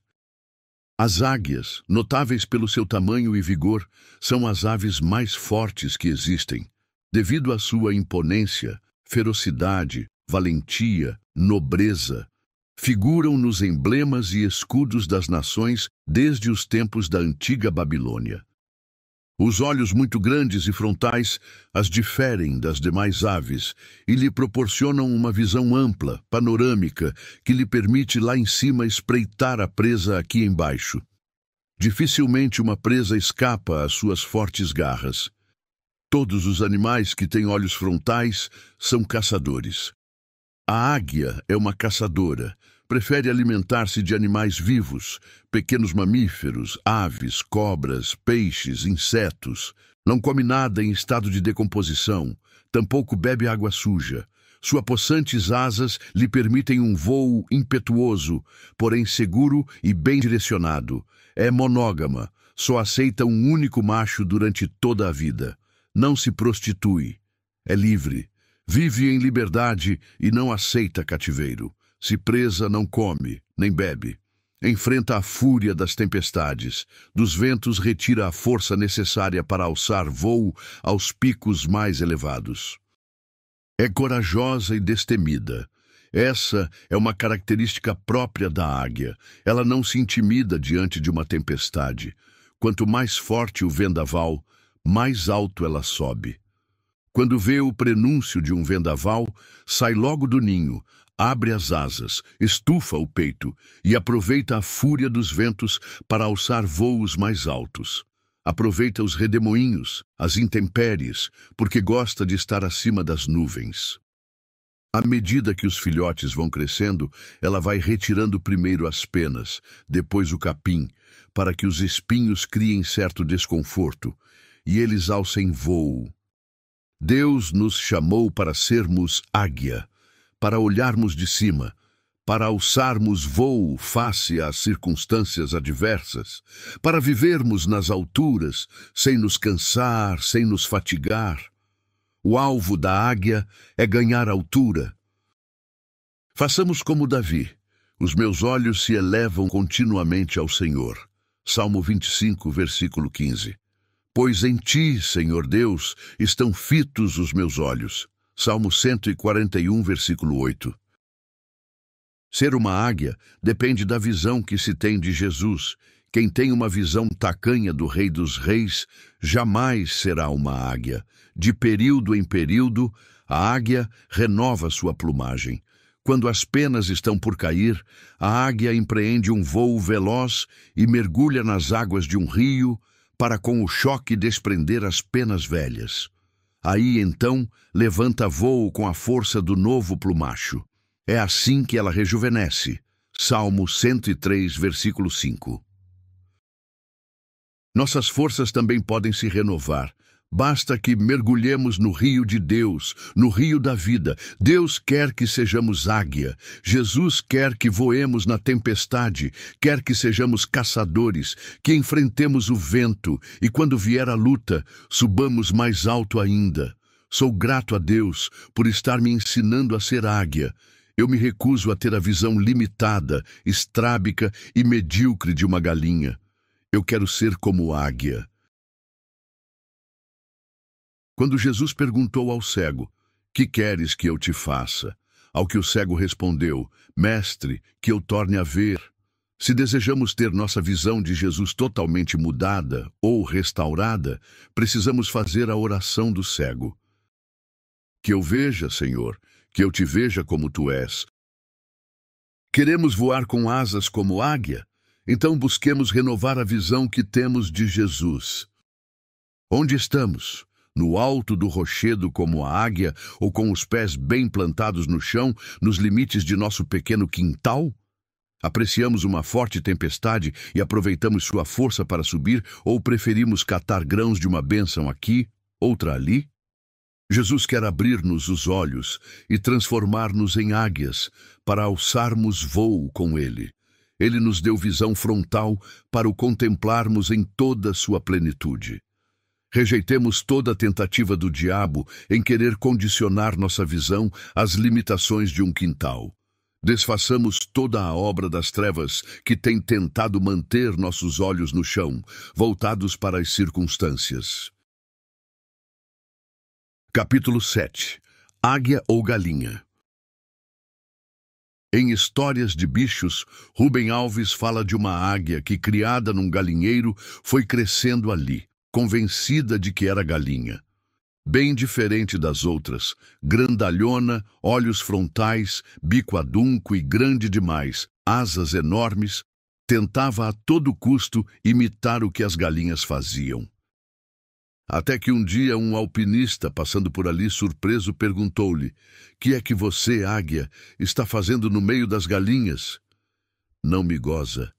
As águias, notáveis pelo seu tamanho e vigor, são as aves mais fortes que existem. Devido à sua imponência, ferocidade, valentia, nobreza, figuram nos emblemas e escudos das nações desde os tempos da antiga Babilônia. Os olhos muito grandes e frontais as diferem das demais aves e lhe proporcionam uma visão ampla, panorâmica, que lhe permite lá em cima espreitar a presa aqui embaixo. Dificilmente uma presa escapa às suas fortes garras. Todos os animais que têm olhos frontais são caçadores. A águia é uma caçadora. Prefere alimentar-se de animais vivos, pequenos mamíferos, aves, cobras, peixes, insetos. Não come nada em estado de decomposição, tampouco bebe água suja. Suas possantes asas lhe permitem um voo impetuoso, porém seguro e bem direcionado. É monógama, só aceita um único macho durante toda a vida. Não se prostitui. É livre. Vive em liberdade e não aceita cativeiro. Se presa, não come, nem bebe. Enfrenta a fúria das tempestades. Dos ventos retira a força necessária para alçar voo aos picos mais elevados. É corajosa e destemida. Essa é uma característica própria da águia. Ela não se intimida diante de uma tempestade. Quanto mais forte o vendaval, mais alto ela sobe. Quando vê o prenúncio de um vendaval, sai logo do ninho, abre as asas, estufa o peito e aproveita a fúria dos ventos para alçar voos mais altos. Aproveita os redemoinhos, as intempéries, porque gosta de estar acima das nuvens. À medida que os filhotes vão crescendo, ela vai retirando primeiro as penas, depois o capim, para que os espinhos criem certo desconforto, e eles alcem voo. Deus nos chamou para sermos águia, para olharmos de cima, para alçarmos voo face às circunstâncias adversas, para vivermos nas alturas, sem nos cansar, sem nos fatigar. O alvo da águia é ganhar altura. Façamos como Davi. Os meus olhos se elevam continuamente ao Senhor. Salmo 25, versículo 15. Pois em ti, Senhor Deus, estão fitos os meus olhos. Salmo 141, versículo 8. Ser uma águia depende da visão que se tem de Jesus. Quem tem uma visão tacanha do Rei dos Reis jamais será uma águia. De período em período, a águia renova sua plumagem. Quando as penas estão por cair, a águia empreende um voo veloz e mergulha nas águas de um rio para com o choque desprender as penas velhas. Aí, então, levanta voo com a força do novo plumacho. É assim que ela rejuvenesce. Salmo 103, versículo 5. Nossas forças também podem se renovar. Basta que mergulhemos no rio de Deus, no rio da vida. Deus quer que sejamos águia. Jesus quer que voemos na tempestade, quer que sejamos caçadores, que enfrentemos o vento e, quando vier a luta, subamos mais alto ainda. Sou grato a Deus por estar me ensinando a ser águia. Eu me recuso a ter a visão limitada, estrábica e medíocre de uma galinha. Eu quero ser como águia. Quando Jesus perguntou ao cego, "Que queres que eu te faça?", ao que o cego respondeu, "Mestre, que eu torne a ver." Se desejamos ter nossa visão de Jesus totalmente mudada ou restaurada, precisamos fazer a oração do cego. Que eu veja, Senhor, que eu te veja como tu és. Queremos voar com asas como águia? Então busquemos renovar a visão que temos de Jesus. Onde estamos? No alto do rochedo como a águia ou com os pés bem plantados no chão, nos limites de nosso pequeno quintal? Apreciamos uma forte tempestade e aproveitamos sua força para subir ou preferimos catar grãos de uma bênção aqui, outra ali? Jesus quer abrir-nos os olhos e transformar-nos em águias para alçarmos voo com Ele. Ele nos deu visão frontal para o contemplarmos em toda a sua plenitude. Rejeitemos toda a tentativa do diabo em querer condicionar nossa visão às limitações de um quintal. Desfaçamos toda a obra das trevas que tem tentado manter nossos olhos no chão, voltados para as circunstâncias. Capítulo 7. Águia ou galinha? Em Histórias de Bichos, Rubem Alves fala de uma águia que, criada num galinheiro, foi crescendo ali, convencida de que era galinha. Bem diferente das outras, grandalhona, olhos frontais, bico adunco e grande demais, asas enormes, tentava a todo custo imitar o que as galinhas faziam. Até que um dia um alpinista, passando por ali surpreso, perguntou-lhe: "Que é que você, águia, está fazendo no meio das galinhas?" "Não me goza.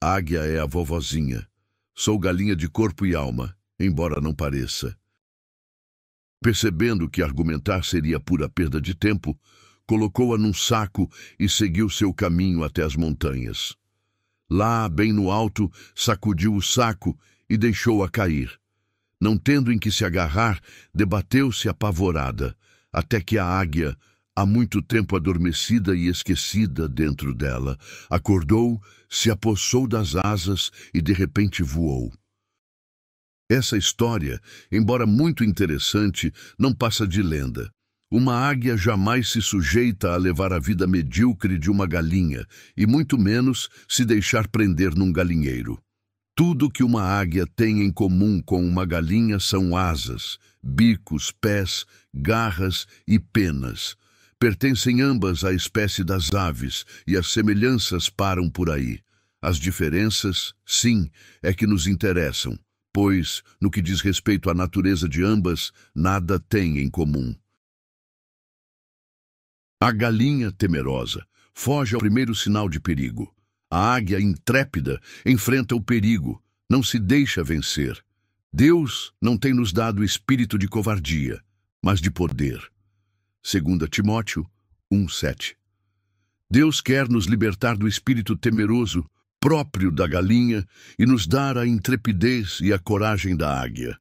Águia é a vovozinha. Sou galinha de corpo e alma, embora não pareça." Percebendo que argumentar seria pura perda de tempo, colocou-a num saco e seguiu seu caminho até as montanhas. Lá, bem no alto, sacudiu o saco e deixou-a cair. Não tendo em que se agarrar, debateu-se apavorada, até que a águia há muito tempo adormecida e esquecida dentro dela, acordou, se apossou das asas e de repente voou. Essa história, embora muito interessante, não passa de lenda. Uma águia jamais se sujeita a levar a vida medíocre de uma galinha, e muito menos se deixar prender num galinheiro. Tudo que uma águia tem em comum com uma galinha são asas, bicos, pés, garras e penas. Pertencem ambas à espécie das aves, e as semelhanças param por aí. As diferenças, sim, é que nos interessam, pois, no que diz respeito à natureza de ambas, nada têm em comum. A galinha temerosa foge ao primeiro sinal de perigo. A águia intrépida enfrenta o perigo, não se deixa vencer. Deus não tem nos dado espírito de covardia, mas de poder. 2 Timóteo 1:7. Deus quer nos libertar do espírito temeroso, próprio da galinha, e nos dar a intrepidez e a coragem da águia.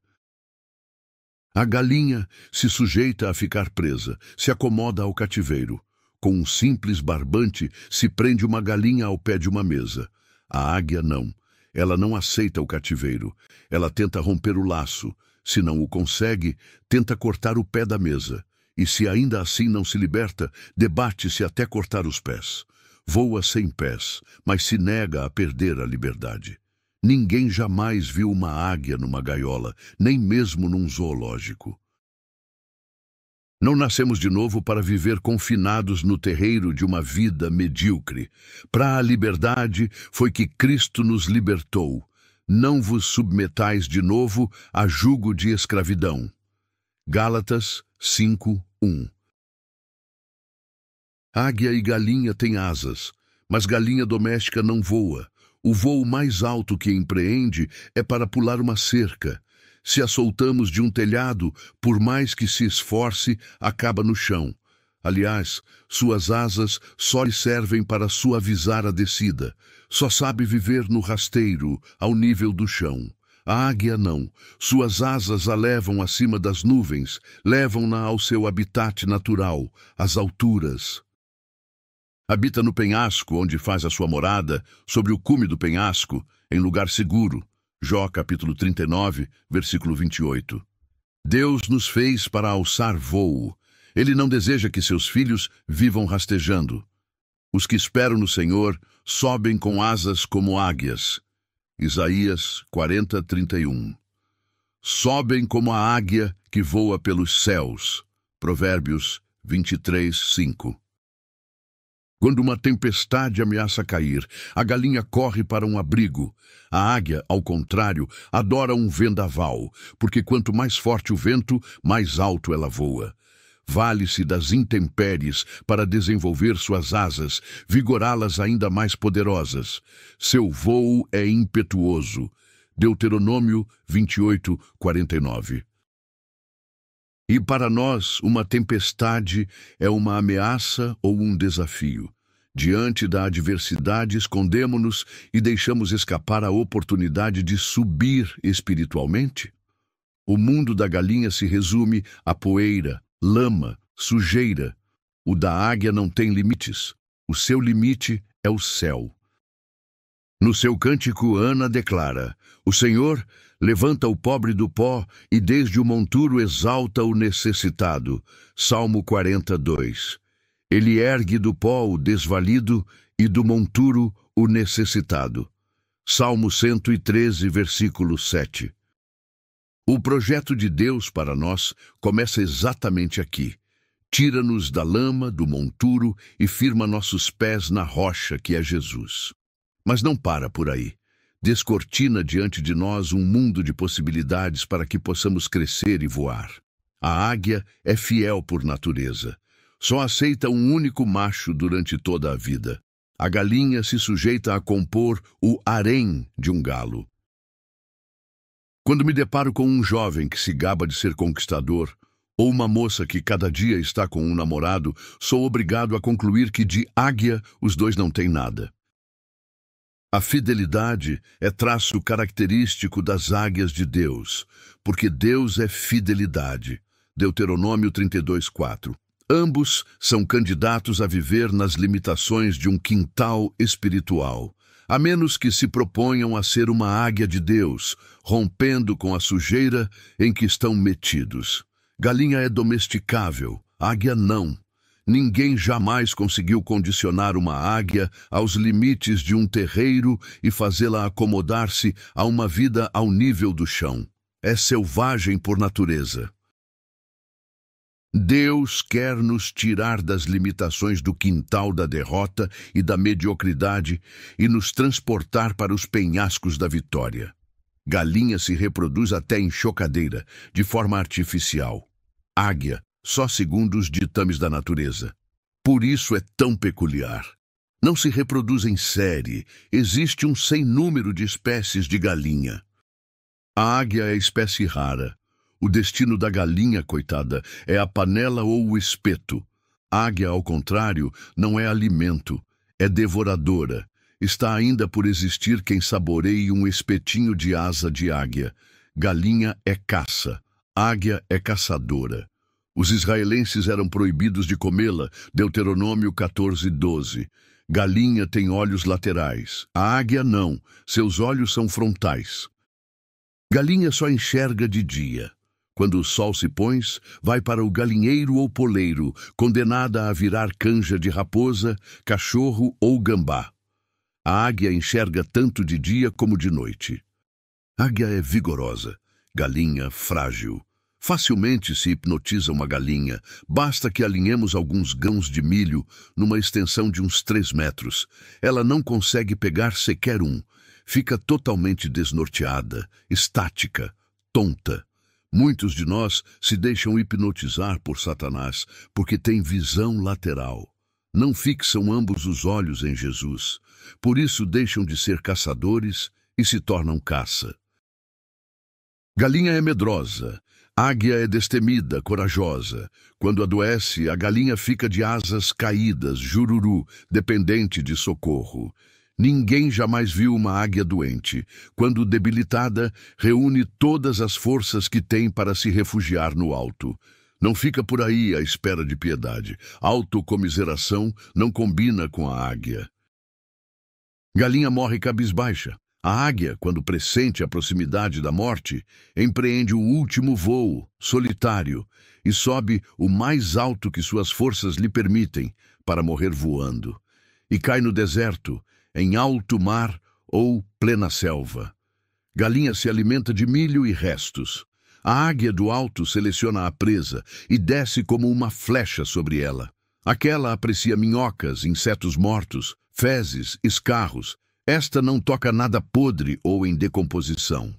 A galinha se sujeita a ficar presa, se acomoda ao cativeiro. Com um simples barbante se prende uma galinha ao pé de uma mesa. A águia não. Ela não aceita o cativeiro. Ela tenta romper o laço. Se não o consegue, tenta cortar o pé da mesa. E se ainda assim não se liberta, debate-se até cortar os pés. Voa sem pés, mas se nega a perder a liberdade. Ninguém jamais viu uma águia numa gaiola, nem mesmo num zoológico. Não nascemos de novo para viver confinados no terreiro de uma vida medíocre. Para a liberdade foi que Cristo nos libertou. Não vos submetais de novo a jugo de escravidão. Gálatas 5:1. Águia e galinha têm asas, mas galinha doméstica não voa. O voo mais alto que empreende é para pular uma cerca. Se a soltamos de um telhado, por mais que se esforce, acaba no chão. Aliás, suas asas só lhe servem para suavizar a descida. Só sabe viver no rasteiro, ao nível do chão. A águia não. Suas asas a levam acima das nuvens, levam-na ao seu habitat natural, às alturas. Habita no penhasco, onde faz a sua morada, sobre o cume do penhasco, em lugar seguro. Jó capítulo 39, versículo 28. Deus nos fez para alçar voo. Ele não deseja que seus filhos vivam rastejando. Os que esperam no Senhor sobem com asas como águias. Isaías 40:31. Sobem como a águia que voa pelos céus. Provérbios 23:5. Quando uma tempestade ameaça cair, a galinha corre para um abrigo. A águia, ao contrário, adora um vendaval, porque quanto mais forte o vento, mais alto ela voa. Vale-se das intempéries para desenvolver suas asas, vigorá-las ainda mais poderosas. Seu voo é impetuoso. Deuteronômio 28:49. E para nós, uma tempestade é uma ameaça ou um desafio. Diante da adversidade, escondemo-nos e deixamos escapar a oportunidade de subir espiritualmente? O mundo da galinha se resume a poeira, lama, sujeira. O da águia não tem limites. O seu limite é o céu. No seu cântico, Ana declara: o Senhor levanta o pobre do pó e desde o monturo exalta o necessitado. Salmo 42. Ele ergue do pó o desvalido e do monturo o necessitado. Salmo 113, versículo 7. O projeto de Deus para nós começa exatamente aqui. Tira-nos da lama, do monturo e firma nossos pés na rocha que é Jesus. Mas não para por aí. Descortina diante de nós um mundo de possibilidades para que possamos crescer e voar. A águia é fiel por natureza. Só aceita um único macho durante toda a vida. A galinha se sujeita a compor o harém de um galo. Quando me deparo com um jovem que se gaba de ser conquistador, ou uma moça que cada dia está com um namorado, sou obrigado a concluir que de águia os dois não têm nada. A fidelidade é traço característico das águias de Deus, porque Deus é fidelidade. Deuteronômio 32:4. Ambos são candidatos a viver nas limitações de um quintal espiritual, a menos que se proponham a ser uma águia de Deus, rompendo com a sujeira em que estão metidos. Galinha é domesticável, águia não. Ninguém jamais conseguiu condicionar uma águia aos limites de um terreiro e fazê-la acomodar-se a uma vida ao nível do chão. É selvagem por natureza. Deus quer nos tirar das limitações do quintal da derrota e da mediocridade e nos transportar para os penhascos da vitória. Galinha se reproduz até em chocadeira, de forma artificial. Águia, só segundo os ditames da natureza. Por isso é tão peculiar. Não se reproduz em série, existe um sem número de espécies de galinha. A águia é espécie rara. O destino da galinha, coitada, é a panela ou o espeto. Águia, ao contrário, não é alimento, é devoradora. Está ainda por existir quem saboreie um espetinho de asa de águia. Galinha é caça, águia é caçadora. Os israelenses eram proibidos de comê-la, Deuteronômio 14:12. Galinha tem olhos laterais, a águia não, seus olhos são frontais. Galinha só enxerga de dia. Quando o sol se põe, vai para o galinheiro ou poleiro, condenada a virar canja de raposa, cachorro ou gambá. A águia enxerga tanto de dia como de noite. Águia é vigorosa, galinha frágil. Facilmente se hipnotiza uma galinha, basta que alinhemos alguns grãos de milho numa extensão de uns 3 metros. Ela não consegue pegar sequer um. Fica totalmente desnorteada, estática, tonta. Muitos de nós se deixam hipnotizar por Satanás porque têm visão lateral. Não fixam ambos os olhos em Jesus. Por isso deixam de ser caçadores e se tornam caça. Galinha é medrosa. Águia é destemida, corajosa. Quando adoece, a galinha fica de asas caídas, jururu, dependente de socorro. Ninguém jamais viu uma águia doente. Quando debilitada, reúne todas as forças que tem para se refugiar no alto. Não fica por aí à espera de piedade. Autocomiseração não combina com a águia. Galinha morre cabisbaixa. A águia, quando pressente a proximidade da morte, empreende o último voo, solitário, e sobe o mais alto que suas forças lhe permitem, para morrer voando. E cai no deserto, em alto mar ou plena selva. Galinha se alimenta de milho e restos. A águia do alto seleciona a presa e desce como uma flecha sobre ela. Aquela aprecia minhocas, insetos mortos, fezes, escarros. Esta não toca nada podre ou em decomposição.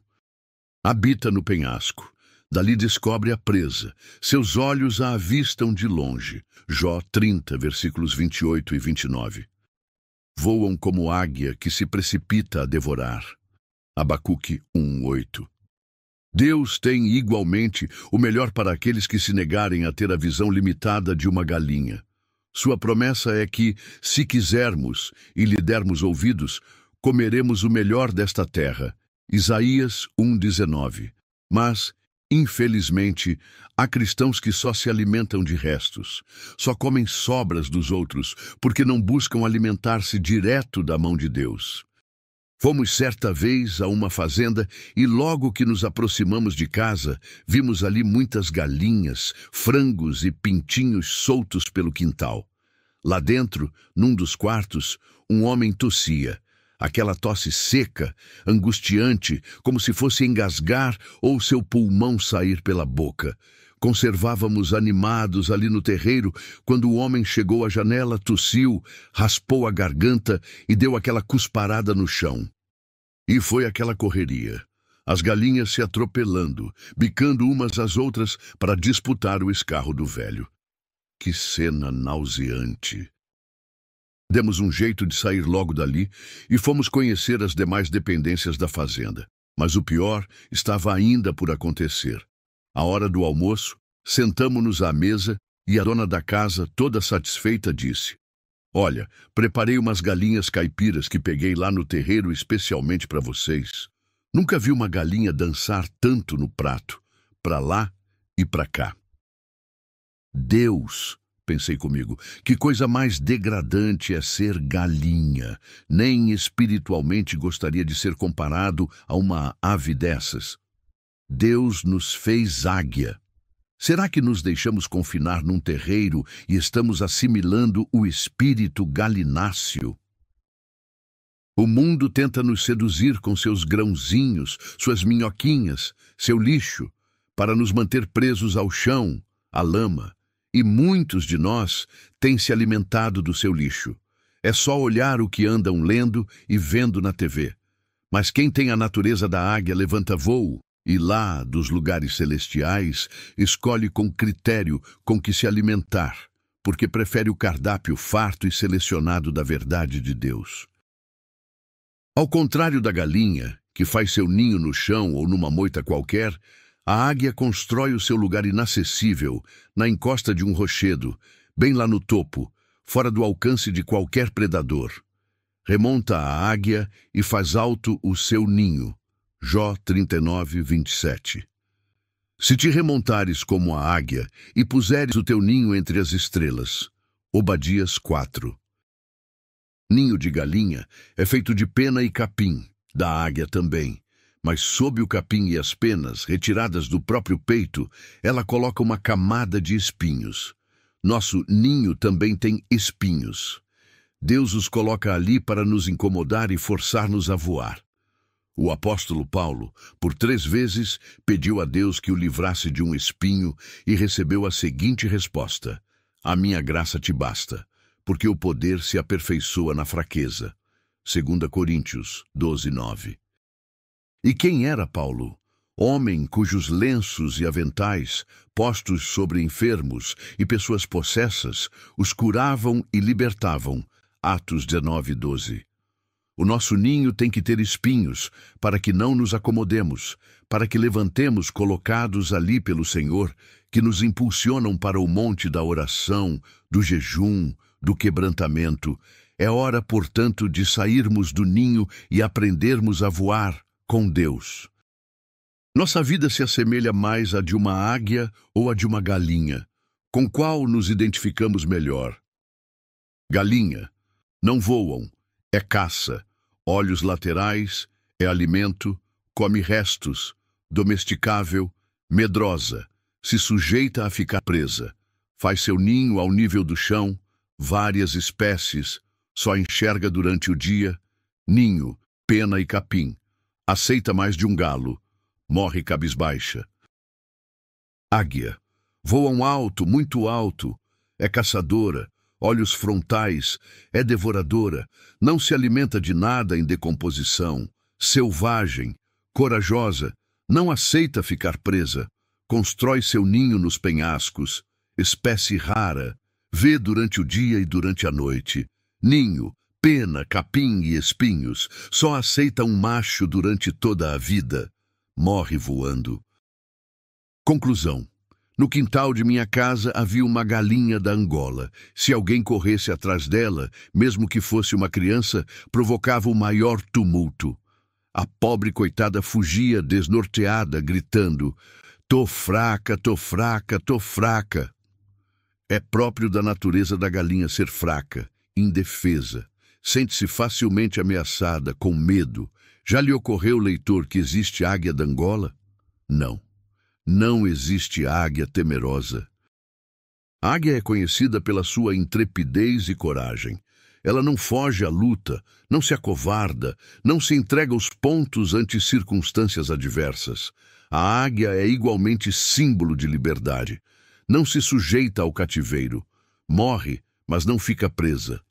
Habita no penhasco. Dali descobre a presa. Seus olhos a avistam de longe. Jó 30, versículos 28 e 29. Voam como águia que se precipita a devorar. Abacuque 1:8. Deus tem igualmente o melhor para aqueles que se negarem a ter a visão limitada de uma galinha. Sua promessa é que, se quisermos e lhe dermos ouvidos, comeremos o melhor desta terra. Isaías 1:19. Mas, infelizmente, há cristãos que só se alimentam de restos, só comem sobras dos outros, porque não buscam alimentar-se direto da mão de Deus. Fomos certa vez a uma fazenda e logo que nos aproximamos de casa, vimos ali muitas galinhas, frangos e pintinhos soltos pelo quintal. Lá dentro, num dos quartos, um homem tossia. Aquela tosse seca, angustiante, como se fosse engasgar ou seu pulmão sair pela boca. Conservávamos animados ali no terreiro quando o homem chegou à janela, tossiu, raspou a garganta e deu aquela cusparada no chão. E foi aquela correria. As galinhas se atropelando, bicando umas às outras para disputar o escarro do velho. Que cena nauseante! Demos um jeito de sair logo dali e fomos conhecer as demais dependências da fazenda. Mas o pior estava ainda por acontecer. À hora do almoço, sentamo-nos à mesa e a dona da casa, toda satisfeita, disse: "Olha, preparei umas galinhas caipiras que peguei lá no terreiro especialmente para vocês. Nunca vi uma galinha dançar tanto no prato, para lá e para cá." Deus pensei comigo, que coisa mais degradante é ser galinha. Nem espiritualmente gostaria de ser comparado a uma ave dessas. Deus nos fez águia. Será que nos deixamos confinar num terreiro e estamos assimilando o espírito galináceo? O mundo tenta nos seduzir com seus grãozinhos, suas minhoquinhas, seu lixo, para nos manter presos ao chão, à lama. E muitos de nós têm se alimentado do seu lixo. É só olhar o que andam lendo e vendo na TV. Mas quem tem a natureza da águia levanta voo e lá, dos lugares celestiais, escolhe com critério com que se alimentar, porque prefere o cardápio farto e selecionado da verdade de Deus. Ao contrário da galinha, que faz seu ninho no chão ou numa moita qualquer, a águia constrói o seu lugar inacessível, na encosta de um rochedo, bem lá no topo, fora do alcance de qualquer predador. Remonta a águia e faz alto o seu ninho. Jó 39, 27. Se te remontares como a águia e puseres o teu ninho entre as estrelas. Obadias 4. Ninho de galinha é feito de pena e capim, da águia também. Mas sob o capim e as penas, retiradas do próprio peito, ela coloca uma camada de espinhos. Nosso ninho também tem espinhos. Deus os coloca ali para nos incomodar e forçar-nos a voar. O apóstolo Paulo, por 3 vezes, pediu a Deus que o livrasse de um espinho e recebeu a seguinte resposta: a minha graça te basta, porque o poder se aperfeiçoa na fraqueza. 2 Coríntios 12, 9. E quem era Paulo? Homem cujos lenços e aventais, postos sobre enfermos e pessoas possessas, os curavam e libertavam. Atos 19, 12. O nosso ninho tem que ter espinhos, para que não nos acomodemos, para que levantemos colocados ali pelo Senhor, que nos impulsionam para o monte da oração, do jejum, do quebrantamento. É hora, portanto, de sairmos do ninho e aprendermos a voar com Deus. Nossa vida se assemelha mais à de uma águia ou à de uma galinha. Com qual nos identificamos melhor? Galinha. Não voam. É caça. Olhos laterais. É alimento. Come restos. Domesticável. Medrosa. Se sujeita a ficar presa. Faz seu ninho ao nível do chão. Várias espécies. Só enxerga durante o dia. Ninho. Pena e capim. Aceita mais de um galo. Morre cabisbaixa. Águia. Voam alto, muito alto. É caçadora. Olhos frontais. É devoradora. Não se alimenta de nada em decomposição. Selvagem. Corajosa. Não aceita ficar presa. Constrói seu ninho nos penhascos. Espécie rara. Vê durante o dia e durante a noite. Ninho. Pena, capim e espinhos, só aceita um macho durante toda a vida. Morre voando. Conclusão. No quintal de minha casa havia uma galinha da Angola. Se alguém corresse atrás dela, mesmo que fosse uma criança, provocava o maior tumulto. A pobre coitada fugia desnorteada, gritando: "Tô fraca, tô fraca, tô fraca." É próprio da natureza da galinha ser fraca, indefesa. Sente-se facilmente ameaçada, com medo. Já lhe ocorreu, leitor, que existe águia da Angola? Não. Não existe águia temerosa. A águia é conhecida pela sua intrepidez e coragem. Ela não foge à luta, não se acovarda, não se entrega aos pontos ante circunstâncias adversas. A águia é igualmente símbolo de liberdade. Não se sujeita ao cativeiro. Morre, mas não fica presa.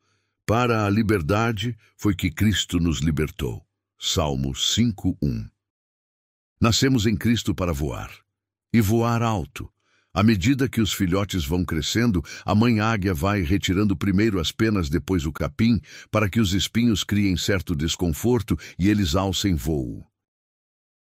Para a liberdade foi que Cristo nos libertou. Salmo 5:1. Nascemos em Cristo para voar. E voar alto. À medida que os filhotes vão crescendo, a mãe águia vai retirando primeiro as penas, depois o capim, para que os espinhos criem certo desconforto e eles alcem voo.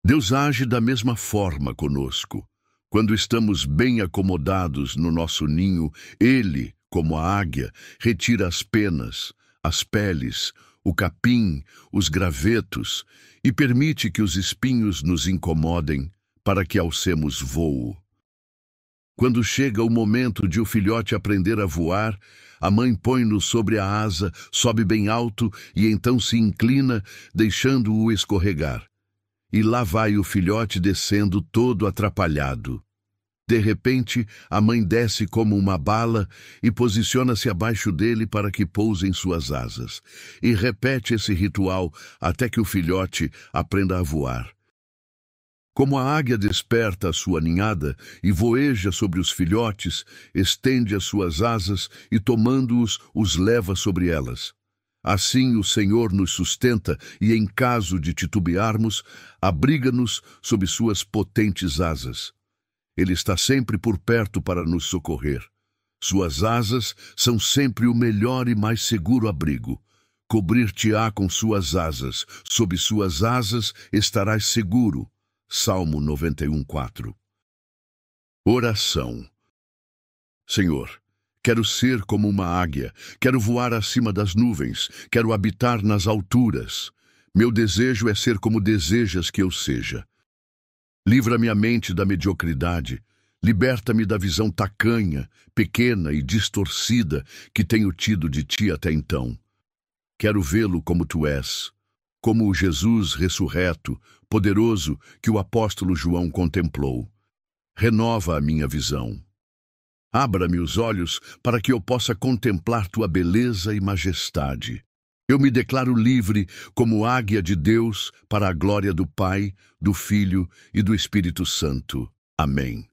Deus age da mesma forma conosco. Quando estamos bem acomodados no nosso ninho, Ele, como a águia, retira as penas, as peles, o capim, os gravetos e permite que os espinhos nos incomodem para que alcemos voo. Quando chega o momento de o filhote aprender a voar, a mãe põe-no sobre a asa, sobe bem alto e então se inclina, deixando-o escorregar. E lá vai o filhote descendo todo atrapalhado. De repente, a mãe desce como uma bala e posiciona-se abaixo dele para que pouse em suas asas. E repete esse ritual até que o filhote aprenda a voar. Como a águia desperta a sua ninhada e voeja sobre os filhotes, estende as suas asas e, tomando-os, os leva sobre elas. Assim o Senhor nos sustenta e, em caso de titubearmos, abriga-nos sob suas potentes asas. Ele está sempre por perto para nos socorrer. Suas asas são sempre o melhor e mais seguro abrigo. Cobrir-te-á com suas asas, sob suas asas estarás seguro. Salmo 91:4. Oração. Senhor, quero ser como uma águia, quero voar acima das nuvens, quero habitar nas alturas. Meu desejo é ser como desejas que eu seja. Livra minha mente da mediocridade, liberta-me da visão tacanha, pequena e distorcida que tenho tido de ti até então. Quero vê-lo como tu és, como o Jesus ressurreto, poderoso que o apóstolo João contemplou. Renova a minha visão. Abra-me os olhos para que eu possa contemplar tua beleza e majestade. Eu me declaro livre como águia de Deus para a glória do Pai, do Filho e do Espírito Santo. Amém.